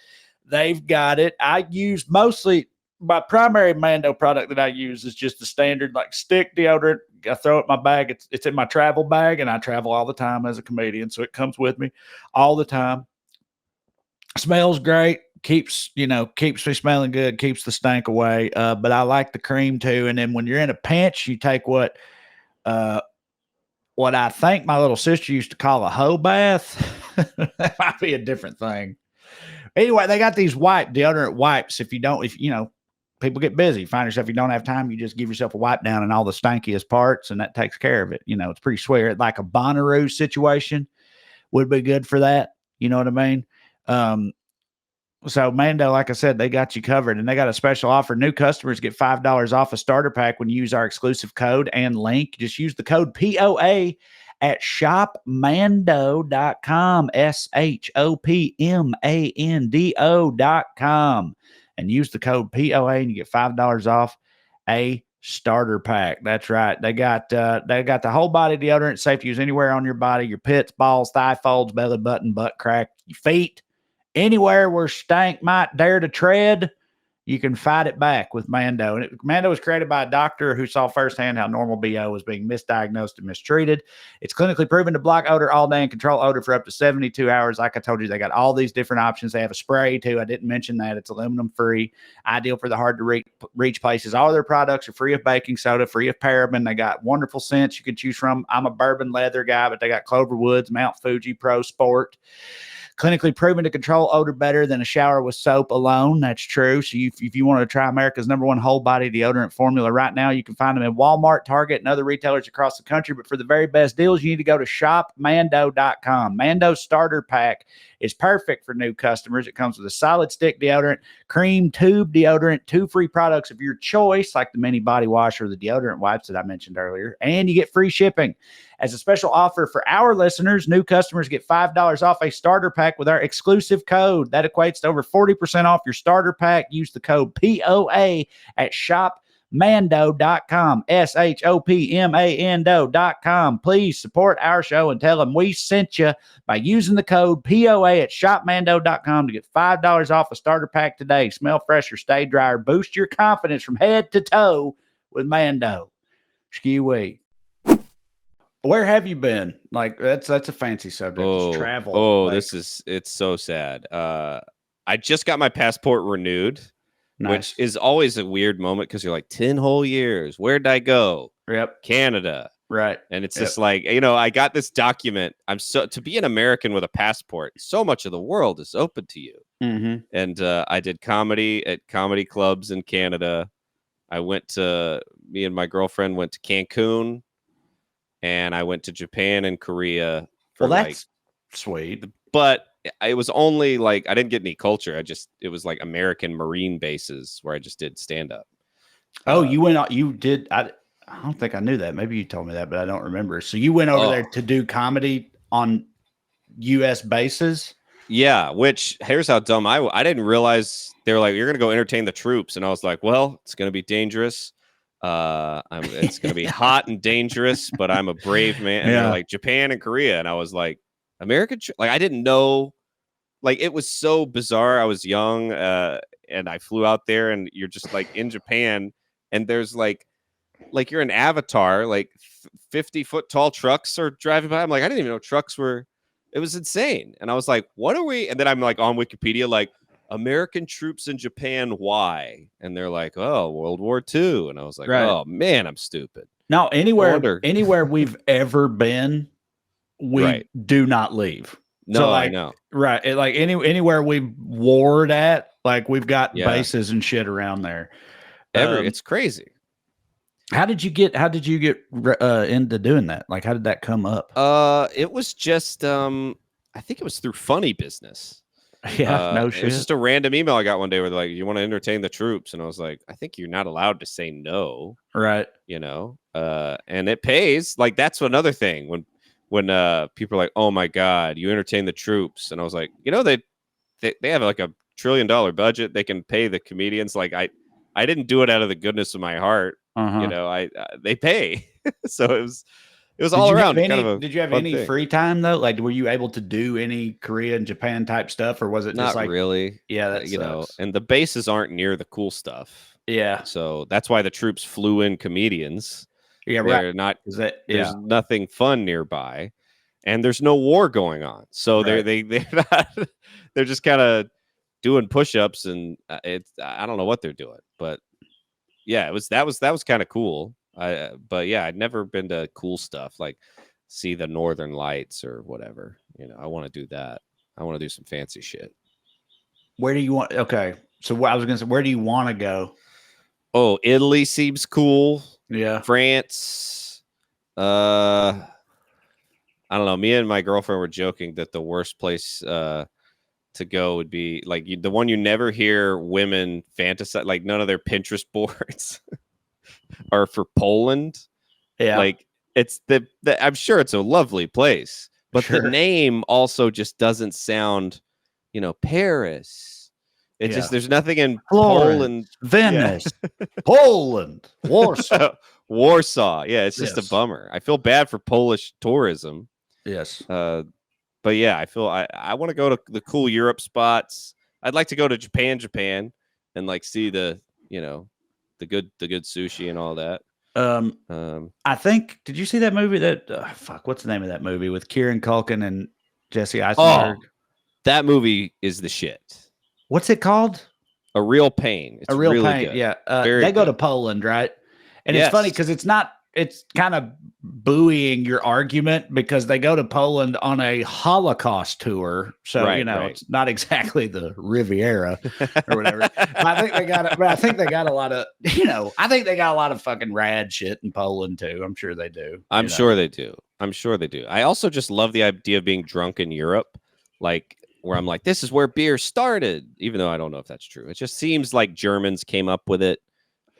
they've got it. I use mostly my primary Mando product that I use is just the standard like stick deodorant. I throw it in my bag. It's in my travel bag, and I travel all the time as a comedian, so it comes with me all the time. Smells great. Keeps me smelling good, keeps the stank away. But I like the cream too. And then when you're in a pinch, you take what I think my little sister used to call a hoe bath. That might be a different thing. Anyway, they got these deodorant wipes. People get busy. Find yourself, you don't have time, you just give yourself a wipe down and all the stankiest parts, and that takes care of it. It's pretty sweet. Like a Bonnaroo situation would be good for that. You know what I mean? So Mando, like I said, they got you covered, and they got a special offer. New customers get $5 off a starter pack when you use our exclusive code and link. Just use the code POA at shopmando.com, shopmando.com, and use the code POA and you get $5 off a starter pack. That's right. They got the whole body deodorant, safe to use anywhere on your body, your pits, balls, thigh folds, belly button, butt crack, your feet. Anywhere where stank might dare to tread, you can fight it back with Mando. And Mando was created by a doctor who saw firsthand how normal BO was being misdiagnosed and mistreated. It's clinically proven to block odor all day and control odor for up to 72 hours. Like I told you, they got all these different options. They have a spray too. I didn't mention that. It's aluminum free, ideal for the hard to reach places. All their products are free of baking soda, free of paraben. They got wonderful scents you can choose from. I'm a bourbon leather guy, but they got Clover Woods, Mount Fuji, Pro Sport. Clinically proven to control odor better than a shower with soap alone. That's true. So if you want to try America's #1 whole body deodorant formula right now, you can find them in Walmart, Target, and other retailers across the country. But for the very best deals, you need to go to shopmando.com. Mando's starter pack is perfect for new customers. It comes with a solid stick deodorant, cream tube deodorant, 2 free products of your choice, like the mini body wash or the deodorant wipes that I mentioned earlier, and you get free shipping. As a special offer for our listeners, new customers get $5 off a starter pack with our exclusive code. That equates to over 40% off your starter pack. Use the code POA at shopmando.com, shopmando.com. Please support our show and tell them we sent you by using the code POA at shopmando.com to get $5 off a starter pack today. Smell fresher, stay drier, boost your confidence from head to toe with Mando. Skew-wee. Where have you been? Like that's a fancy subject. It's travel. Oh, like, it's so sad. I just got my passport renewed, nice. Which is always a weird moment because you're like 10 whole years. Where'd I go? Yep. Canada. Right. And it's just like, I got this document. To be an American with a passport, so much of the world is open to you. Mm-hmm. And I did comedy at comedy clubs in Canada. Me and my girlfriend went to Cancun. And I went to Japan and Korea. That's sweet. But it was only like, I didn't get any culture. It was like American Marine bases where I just did stand up. Oh, you did. I don't think I knew that. Maybe you told me that, but I don't remember. So you went over there to do comedy on U.S. bases? Yeah. Which here's how dumb I didn't realize they were like, you're going to go entertain the troops. And I was like, well, it's going to be dangerous. It's gonna be hot and dangerous, but I'm a brave man. And they're like Japan and Korea, and I was like, I didn't know. Like it was so bizarre. I was young, and I flew out there, and you're just like in Japan, and there's like you're an Avatar, like 50-foot tall trucks are driving by. I'm like, I didn't even know trucks were. It was insane, and I was like, what are we? And then I'm like on Wikipedia, like. American troops in Japan, why? And they're like, oh, World War II. And I was like, oh, man, I'm stupid. No, anywhere we've ever been, we do not leave. No, so I know. Right. Like anywhere we've warred at, like we've got bases and shit around there. It's crazy. How did you get into doing that? Like, how did that come up? It was just, I think it was through Funny Business. Yeah, no shit. It was just a random email I got one day where they're like, you want to entertain the troops? And I was like, I think you're not allowed to say no. Right. And it pays. Like, that's another thing when people are like, oh my God, you entertain the troops. And I was like, they have like $1 trillion budget. They can pay the comedians. Like I didn't do it out of the goodness of my heart. They pay. So it was all around. Did you have any free time though? Like, were you able to do any Korea and Japan type stuff, or was it just not really? Yeah, that and the bases aren't near the cool stuff. Yeah, so that's why the troops flew in comedians. Yeah, they're not. There's nothing fun nearby, and there's no war going on. So they're not. They're just kind of doing push-ups, and I don't know what they're doing, but yeah, that was kind of cool. But yeah, I'd never been to cool stuff like see the Northern Lights or whatever. I want to do that. I want to do some fancy shit. Where do you want? Okay, so I was gonna say, where do you want to go? Oh, Italy seems cool. Yeah, France. I don't know. Me and my girlfriend were joking that the worst place to go would be like the one you never hear women fantasize, like none of their Pinterest boards are for Poland. Yeah. Like it's the I'm sure it's a lovely place, but the name also just doesn't sound, Paris. It just, there's nothing in Poland, Venice, Poland, Warsaw. Warsaw. Yeah, it's just a bummer. I feel bad for Polish tourism. Yes. But yeah, I feel I want to go to the cool Europe spots. I'd like to go to Japan, and like see the the good sushi and all that. I think. Did you see that movie? What's the name of that movie with Kieran Culkin and Jesse Eisenberg? Oh, that movie is the shit. What's it called? A Real Pain. It's A Real really Pain. good. Yeah. They go to Poland, right? And it's funny because it's kind of buoying your argument because they go to Poland on a Holocaust tour. So, it's not exactly the Riviera or whatever. But I think they got a lot of, I think they got a lot of fucking rad shit in Poland too. I'm sure they do. I'm sure they do. I also just love the idea of being drunk in Europe. Like, where I'm like, this is where beer started, even though I don't know if that's true. It just seems like Germans came up with it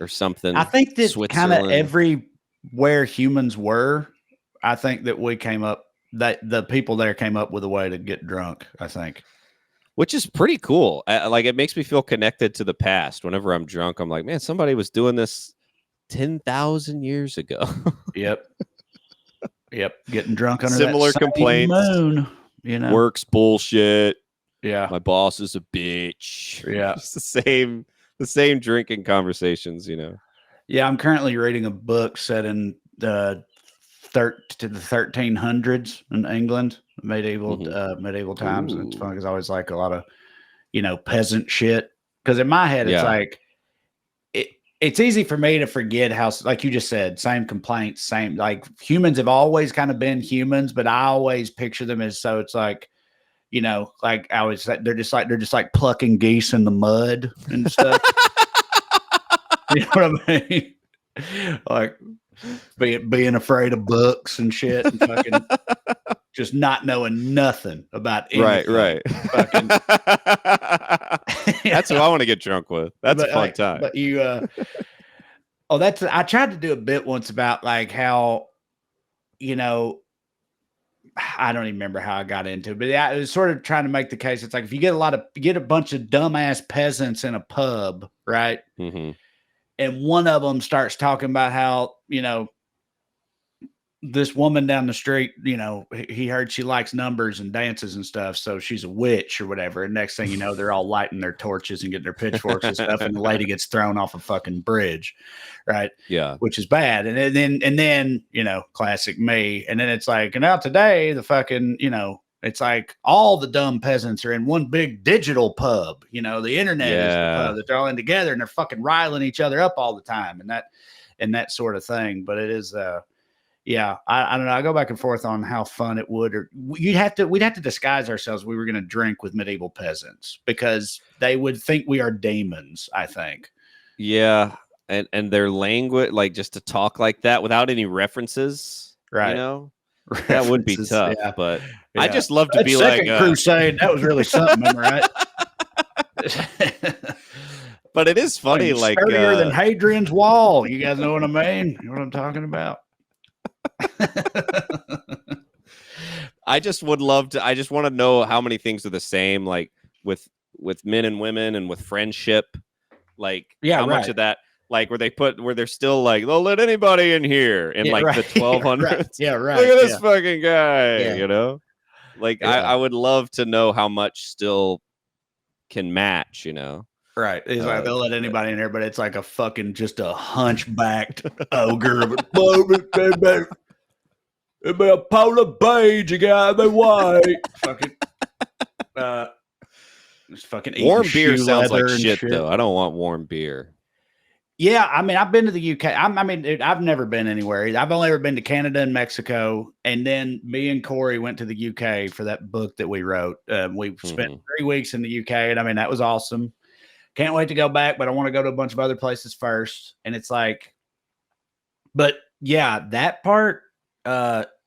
or something. I think that kind of everywhere humans were, I think that that the people there came up with a way to get drunk, I think. Which is pretty cool. Like, it makes me feel connected to the past. Whenever I'm drunk, I'm like, man, somebody was doing this 10,000 years ago. Yep. Getting drunk under similar that complaints. Moon. Work's bullshit. Yeah. My boss is a bitch. Yeah. It's the same drinking conversations, Yeah, I'm currently reading a book set in the 1300s in England, medieval times. And it's fun because I always like a lot of, peasant shit. Because in my head, it's like, it's easy for me to forget how, like you just said, same complaints, like humans have always kind of been humans, but I always picture them as, so it's like, like I always say, they're just like plucking geese in the mud and stuff. You know what I mean? Like being afraid of books and shit and fucking just not knowing nothing about anything. Right. Fucking, that's who I want to get drunk with. That's a fun time. But you, I tried to do a bit once about like how, I don't even remember how I got into it, but I was sort of trying to make the case. It's like, if you get a bunch of dumbass peasants in a pub, right? Mm-hmm. And one of them starts talking about how, this woman down the street, he heard she likes numbers and dances and stuff. So she's a witch or whatever. And next thing you know, they're all lighting their torches and getting their pitchforks and stuff. And the lady gets thrown off a fucking bridge. Right. Yeah. Which is bad. And then, classic me. And then it's like, and now today the fucking, it's like all the dumb peasants are in one big digital pub. The internet is the pub that they're all in together and they're fucking riling each other up all the time. And that sort of thing. But it is, I don't know. I go back and forth on how fun it would, or we'd have to disguise ourselves. We were going to drink with medieval peasants because they would think we are demons, I think. Yeah. And their language, like just to talk like that without any references, right? That would be tough. Yeah. But I just love to be like Crusade. That was really something, right? But it is funny, like sturdier than Hadrian's Wall. You guys know what I mean? You know what I'm talking about? I just would love to. I just want to know how many things are the same, like with men and women and with friendship. Like, how much of that, like where they're still like, they'll let anybody in here in the 1200s. Yeah, right. Look at this fucking guy, Like, I would love to know how much still can match, Right. He's like, they'll let anybody in here, but it's like a fucking just a hunchbacked ogre. It'd be a polar beige, you got the white. Fucking just fucking warm beer sounds like shit, though. I don't want warm beer. Yeah, I mean, I've been to the UK. I've never been anywhere. I've only ever been to Canada and Mexico. And then me and Corey went to the UK for that book that we wrote. We spent 3 weeks in the UK, and that was awesome. Can't wait to go back, but I want to go to a bunch of other places first. And it's like, but yeah, that part,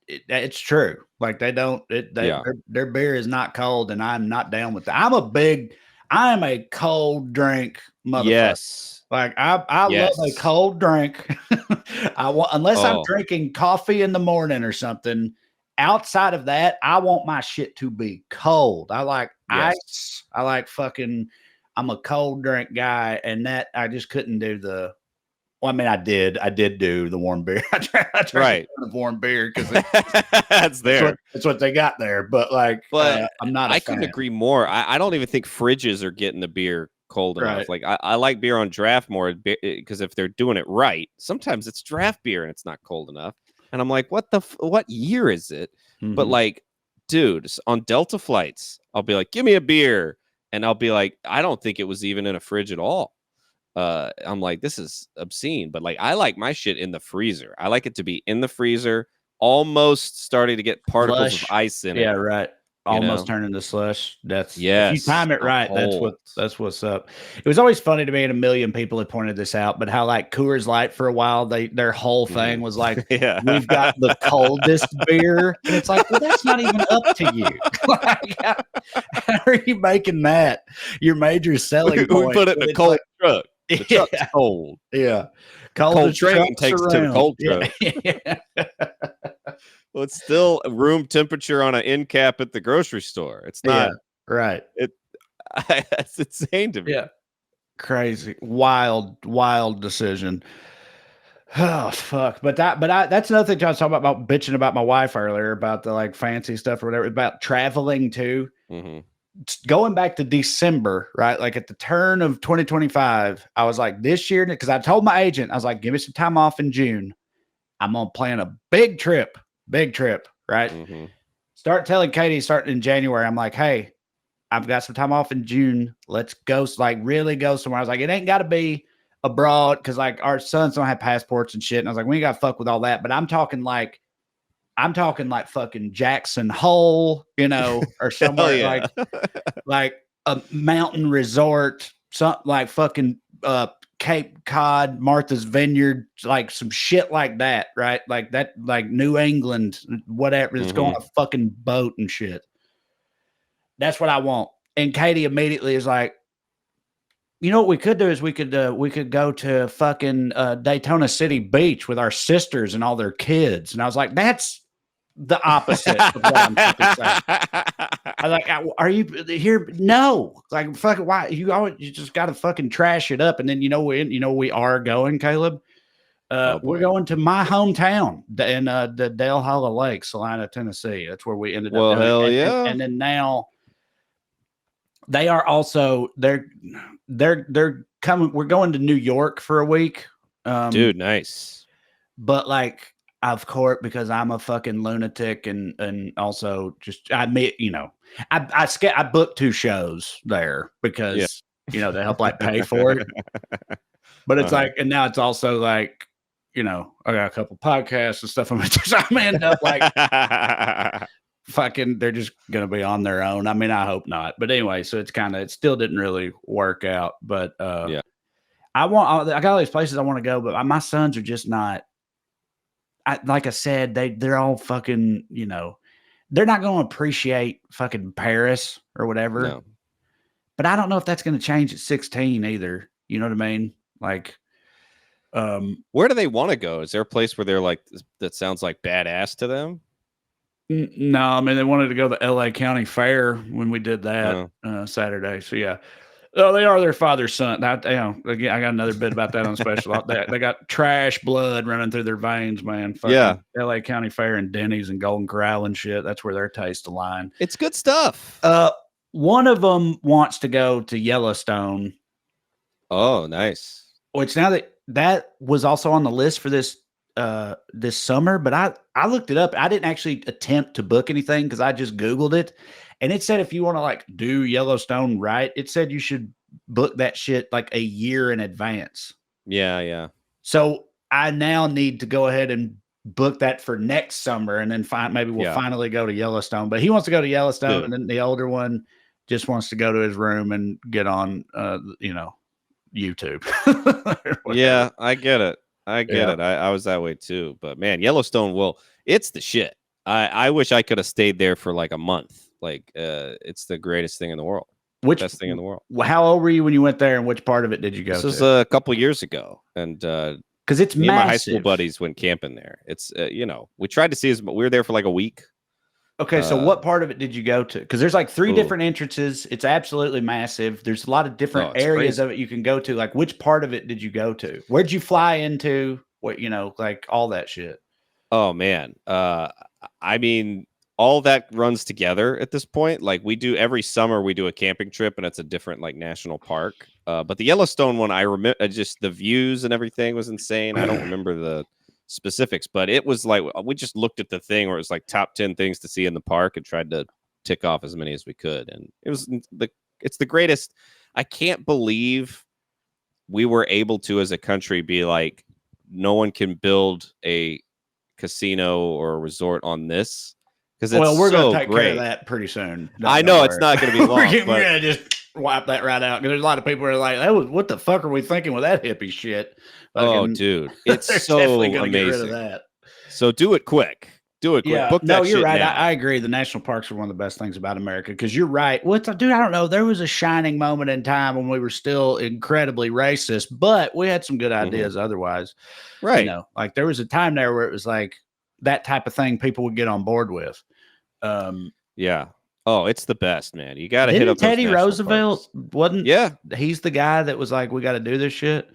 it's true. Like they don't. Yeah. Their beer is not cold, and I'm not down with that. I am a cold drink motherfucker. Yes. Like I love a cold drink. Unless I'm drinking coffee in the morning or something. Outside of that, I want my shit to be cold. I like ice. I like fucking. I'm a cold drink guy, and that I just couldn't do the. Well, I mean, I did do the warm beer. I tried to do the warm beer because that's there. That's what they got there. But like, I'm not. I couldn't agree more. I don't even think fridges are getting the beer cold enough. Like I like beer on draft more because if they're doing it right, sometimes it's draft beer and it's not cold enough. And I'm like, what year is it? Mm-hmm. But like, dude, on Delta flights, I'll be like, give me a beer, and I'll be like, I don't think it was even in a fridge at all. I'm like, this is obscene, but like I like my shit in the freezer. I like it to be in the freezer, almost starting to get particles of ice in it. Yeah, right. Almost turning to slush. If you time it right, that's what's up. It was always funny to me, and a million people had pointed this out, but how like Coors Light for a while, their whole thing was like, we've got the coldest beer. And it's like, well, that's not even up to you. Like, how are you making that your major selling point? We put it in a cold truck. The truck's cold. Yeah. Cold train takes it to the cold truck. Well, it's still room temperature on an end cap at the grocery store. It's not right. It's insane to me. Yeah. Crazy. Wild decision. Oh fuck. But that's another thing I was talking about bitching about my wife earlier about the like fancy stuff or whatever, about traveling too. Mm-hmm. Going back to December, right? Like at the turn of 2025, I was like, this year, because I told my agent, I was like, give me some time off in June. I'm gonna plan a big trip, right? Mm-hmm. Start telling Katie starting in January. I'm like, hey, I've got some time off in June. Let's go, like really go somewhere. I was like, it ain't got to be abroad because like our sons don't have passports and shit. And I was like, we ain't got to fuck with all that. But I'm talking like fucking Jackson Hole, or somewhere like a mountain resort, something like fucking Cape Cod, Martha's Vineyard, like some shit like that, right? Like that, like New England, whatever. It's going on a fucking boat and shit. That's what I want. And Katie immediately is like, you know what we could do is we could go to fucking Daytona City Beach with our sisters and all their kids. And I was like, that's the opposite of what I'm fucking saying. I was like, are you here? No, like fucking why you just got to fucking trash it up. And then we are going, Caleb. We're going to my hometown in the Dale Hollow Lake, Salina, Tennessee. That's where we ended up. Well, hell yeah! And then now they are also they're coming. We're going to New York for a week, dude. Nice, but like. Of course, because I'm a fucking lunatic and also just I booked 2 shows there because they help like pay for it. But it's like, and now it's also like, I got a couple podcasts and stuff. I'm gonna end up like fucking. They're just gonna be on their own. I mean, I hope not. But anyway, so it still didn't really work out. But I got all these places I want to go, but my sons are just not. Like I said, they're all fucking, they're not going to appreciate fucking Paris or whatever. No. But I don't know if that's going to change at 16 either. You know what I mean? Like, where do they want to go? Is there a place where they're like, that sounds like badass to them? No, I mean, they wanted to go to the LA County Fair when we did that Saturday. So yeah. Oh, they are their father's son. Again, I got another bit about that on special. They got trash blood running through their veins, man. Fucking LA County Fair and Denny's and Golden Corral and shit. That's where their tastes align. It's good stuff. One of them wants to go to Yellowstone. Oh, nice. Which now that was also on the list for this summer, but I looked it up. I didn't actually attempt to book anything because I just Googled it. And it said if you want to like do Yellowstone right, it said you should book that shit like a year in advance. Yeah. So I now need to go ahead and book that for next summer, and then maybe we'll finally go to Yellowstone. But he wants to go to Yellowstone, and then the older one just wants to go to his room and get on, YouTube. Yeah, I get it. I was that way too. But man, Yellowstone, it's the shit. I wish I could have stayed there for like a month. Like, it's the greatest thing in the world. Best thing in the world. How old were you when you went there, and which part of it did you go This was to? a couple years ago, and Because it's me massive. and my high school buddies went camping there. It's we tried to see we were there for like a week. Okay, so what part of it did you go to? Because there's like 3 different entrances. It's absolutely massive. There's a lot of different areas of it you can go to. Like, which part of it did you go to? Where'd you fly into? What like all that shit. Oh man, I mean, all that runs together at this point. Like every summer we do a camping trip, and it's a different like national park. But the Yellowstone one, I remember just the views and everything was insane. I don't remember the specifics, but it was like we just looked at the thing where it was like top 10 things to see in the park and tried to tick off as many as we could. And it's the greatest. I can't believe we were able to, as a country, be like, no one can build a casino or a resort on this, because we're so gonna take great. care of that pretty soon. I know it's not going to be long. We're gonna just wipe that right out, because there's a lot of people who are like, what the fuck are we thinking with that hippie shit? Oh, dude, it's so amazing. Get rid of that. So do it quick. Do it quick. Yeah, Book that you're right. Now. I agree. The national parks are one of the best things about America, because you're right. Dude, I don't know. There was a shining moment in time when we were still incredibly racist, but we had some good ideas otherwise. Right. Like there was a time there where it was like that type of thing people would get on board with. Yeah. Oh, it's the best, man. You got to hit up Teddy Roosevelt. Wasn't he's the guy that was like, we got to do this shit.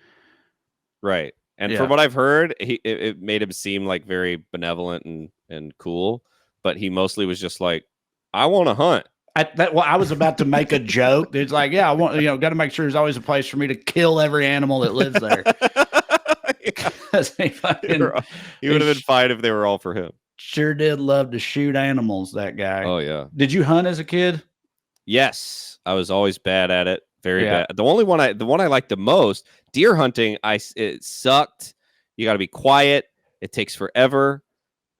Right. And from what I've heard, it made him seem like very benevolent and cool, but he mostly was just like, I want to hunt. I was about to make a joke. It's like, I want, got to make sure there's always a place for me to kill every animal that lives there. He would have been fine if they were all for him. Sure did love to shoot animals, that guy. Oh, yeah. Did you hunt as a kid? Yes. I was always bad at it. Very bad. The one I liked the most, deer hunting, it sucked. You got to be quiet. It takes forever.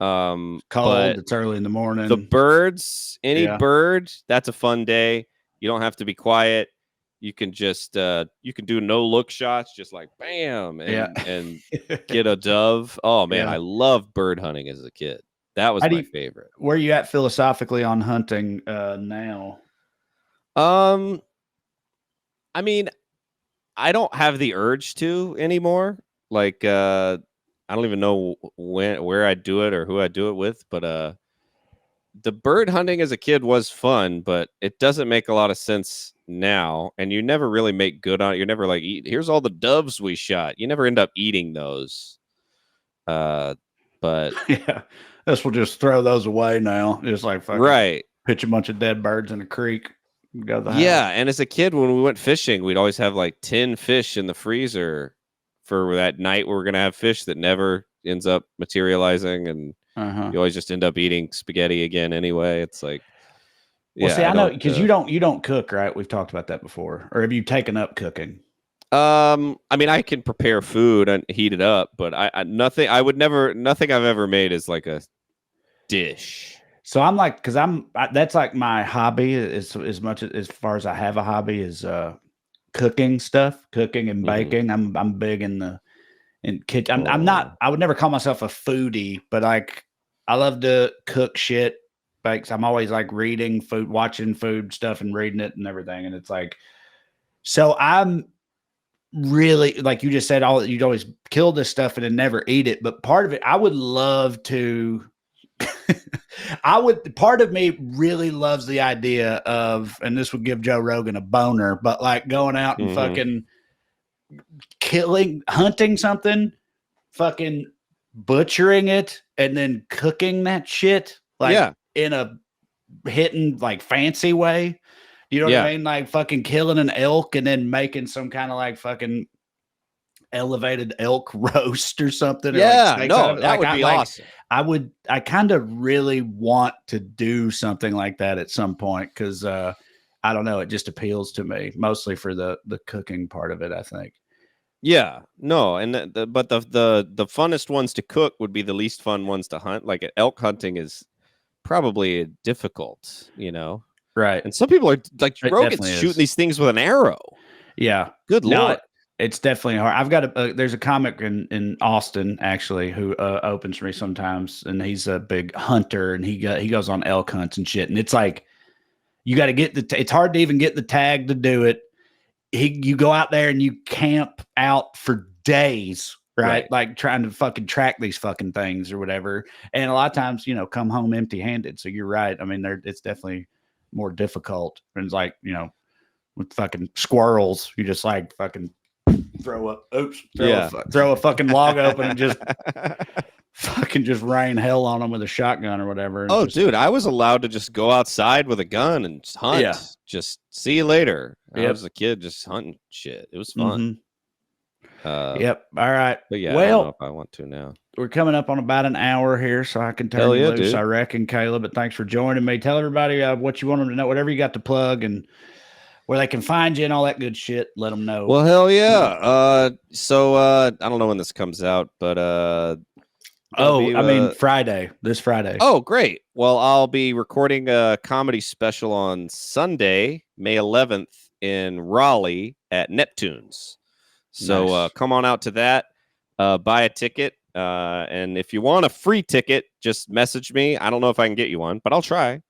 Cold. It's early in the morning. The birds, bird, that's a fun day. You don't have to be quiet. You can just you can do no look shots, just like bam, and get a dove. Oh man, I love bird hunting as a kid. That was my favorite. Where are you at philosophically on hunting now? I mean, I don't have the urge to anymore. Like, I don't even know where I do it or who I do it with. But the bird hunting as a kid was fun, but it doesn't make a lot of sense now. And you never really make good on it. You're never like, here's all the doves we shot. You never end up eating those. But yeah, this will just throw those away now. Just like fucking pitch a bunch of dead birds in a creek. Go to the house. And as a kid, when we went fishing, we'd always have like 10 fish in the freezer for that night where we're gonna have fish that never ends up materializing, and you always just end up eating spaghetti again anyway. It's like, see, I know, because you don't cook, right? We've talked about that before. Or have you taken up cooking? I mean, I can prepare food and heat it up, but nothing I've ever made is like a dish. So I'm like, because that's like my hobby, as much as far as I have a hobby, is cooking and baking. I'm big in kitchen. I'm not. I would never call myself a foodie, but like I love to cook shit. Like I'm always like reading food, watching food stuff, and reading it and everything. And it's like, so I'm really, like you just said, you'd always kill this stuff and then never eat it. But part of it, I would love to. Part of me really loves the idea of, and this would give Joe Rogan a boner, but like going out and fucking hunting something, fucking butchering it, and then cooking that shit like in a hitting like fancy way. You know what I mean? Like fucking killing an elk and then making some kind of like fucking elevated elk roast or something. That would be awesome. I kind of really want to do something like that at some point, because I don't know, it just appeals to me mostly for the cooking part of it, I think. Yeah, no, and but the funnest ones to cook would be the least fun ones to hunt. Like elk hunting is probably difficult, right? And some people are like, Rogan's shooting these things with an arrow. Yeah, good lord. It's definitely hard. I've got there's a comic in Austin actually who opens for me sometimes, and he's a big hunter, and he goes on elk hunts and shit. And it's like you got to get it's hard to even get the tag to do it. You go out there and you camp out for days, right? Like trying to fucking track these fucking things or whatever. And a lot of times, come home empty handed. So you're right. I mean, it's definitely more difficult. And it's like, with fucking squirrels, you just like fucking throw a fucking log open and just fucking just rain hell on them with a shotgun or whatever. Oh, dude, I was allowed to just go outside with a gun and hunt. Yeah. Just see you later. I was a kid just hunting shit. It was fun. Yep. All right. But yeah, well, I don't know if I want to now. We're coming up on about an hour here, so I can turn you loose, dude. I reckon, Caleb. But thanks for joining me. Tell everybody what you want them to know, whatever you got to plug, and where they can find you and all that good shit. Let them know. Well, hell yeah. So I don't know when this comes out, but Friday. This Friday. Oh, great. Well, I'll be recording a comedy special on Sunday, May 11th in Raleigh at Neptune's. So come on out to that, buy a ticket. And if you want a free ticket, just message me. I don't know if I can get you one, but I'll try.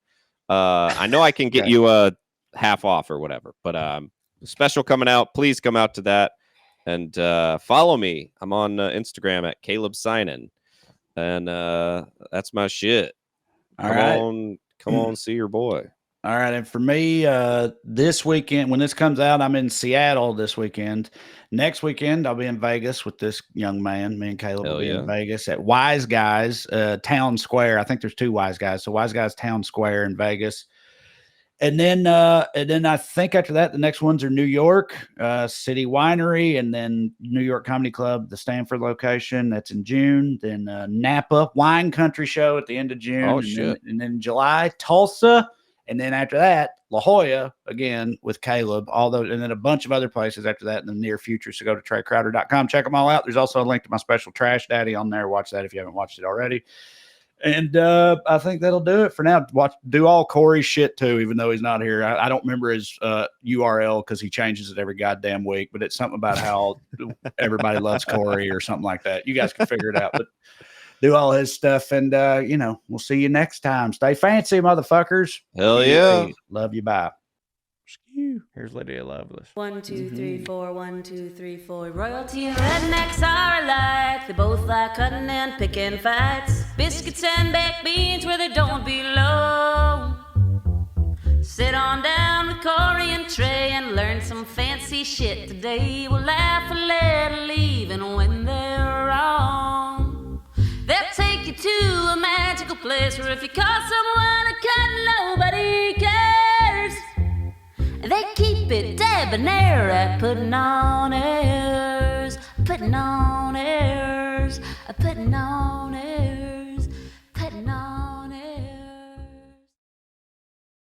I know I can get you a half off or whatever, but special coming out. Please come out to that and follow me. I'm on Instagram at Caleb Synan, and that's my shit. Come on, see your boy. All right, and for me, this weekend, when this comes out, I'm in Seattle this weekend. Next weekend, I'll be in Vegas with this young man. Me and Caleb will be in Vegas at Wise Guys Town Square. I think there's 2 Wise Guys, so Wise Guys Town Square in Vegas. And then I think after that, the next ones are New York City Winery, and then New York Comedy Club, the Stanford location. That's in June. Then Napa Wine Country Show at the end of June. Oh, shit. And then July, Tulsa. And then after that, La Jolla again with Caleb, and then a bunch of other places after that in the near future. So go to TraeCrowder.com. Check them all out. There's also a link to my special Trash Daddy on there. Watch that if you haven't watched it already. And I think that'll do it for now. Do all Corey's shit too, even though he's not here. I don't remember his URL because he changes it every goddamn week. But it's something about how everybody loves Corey or something like that. You guys can figure it out. But do all his stuff, and we'll see you next time. Stay fancy, motherfuckers. Hell yeah. Love you. Bye. Here's Lydia Lovelace. 1, 2, 3, 4. 1, 2, 3, 4. Royalty and rednecks are alike. They both like cutting and picking fights. Biscuits and baked beans where they don't belong. Sit on down with Corey and Trae and learn some fancy shit today. We'll laugh a little even when they're wrong. They'll take you to a magical place where if you call someone a cunt, nobody cares. They keep it debonair at putting on airs, putting on airs, putting on airs.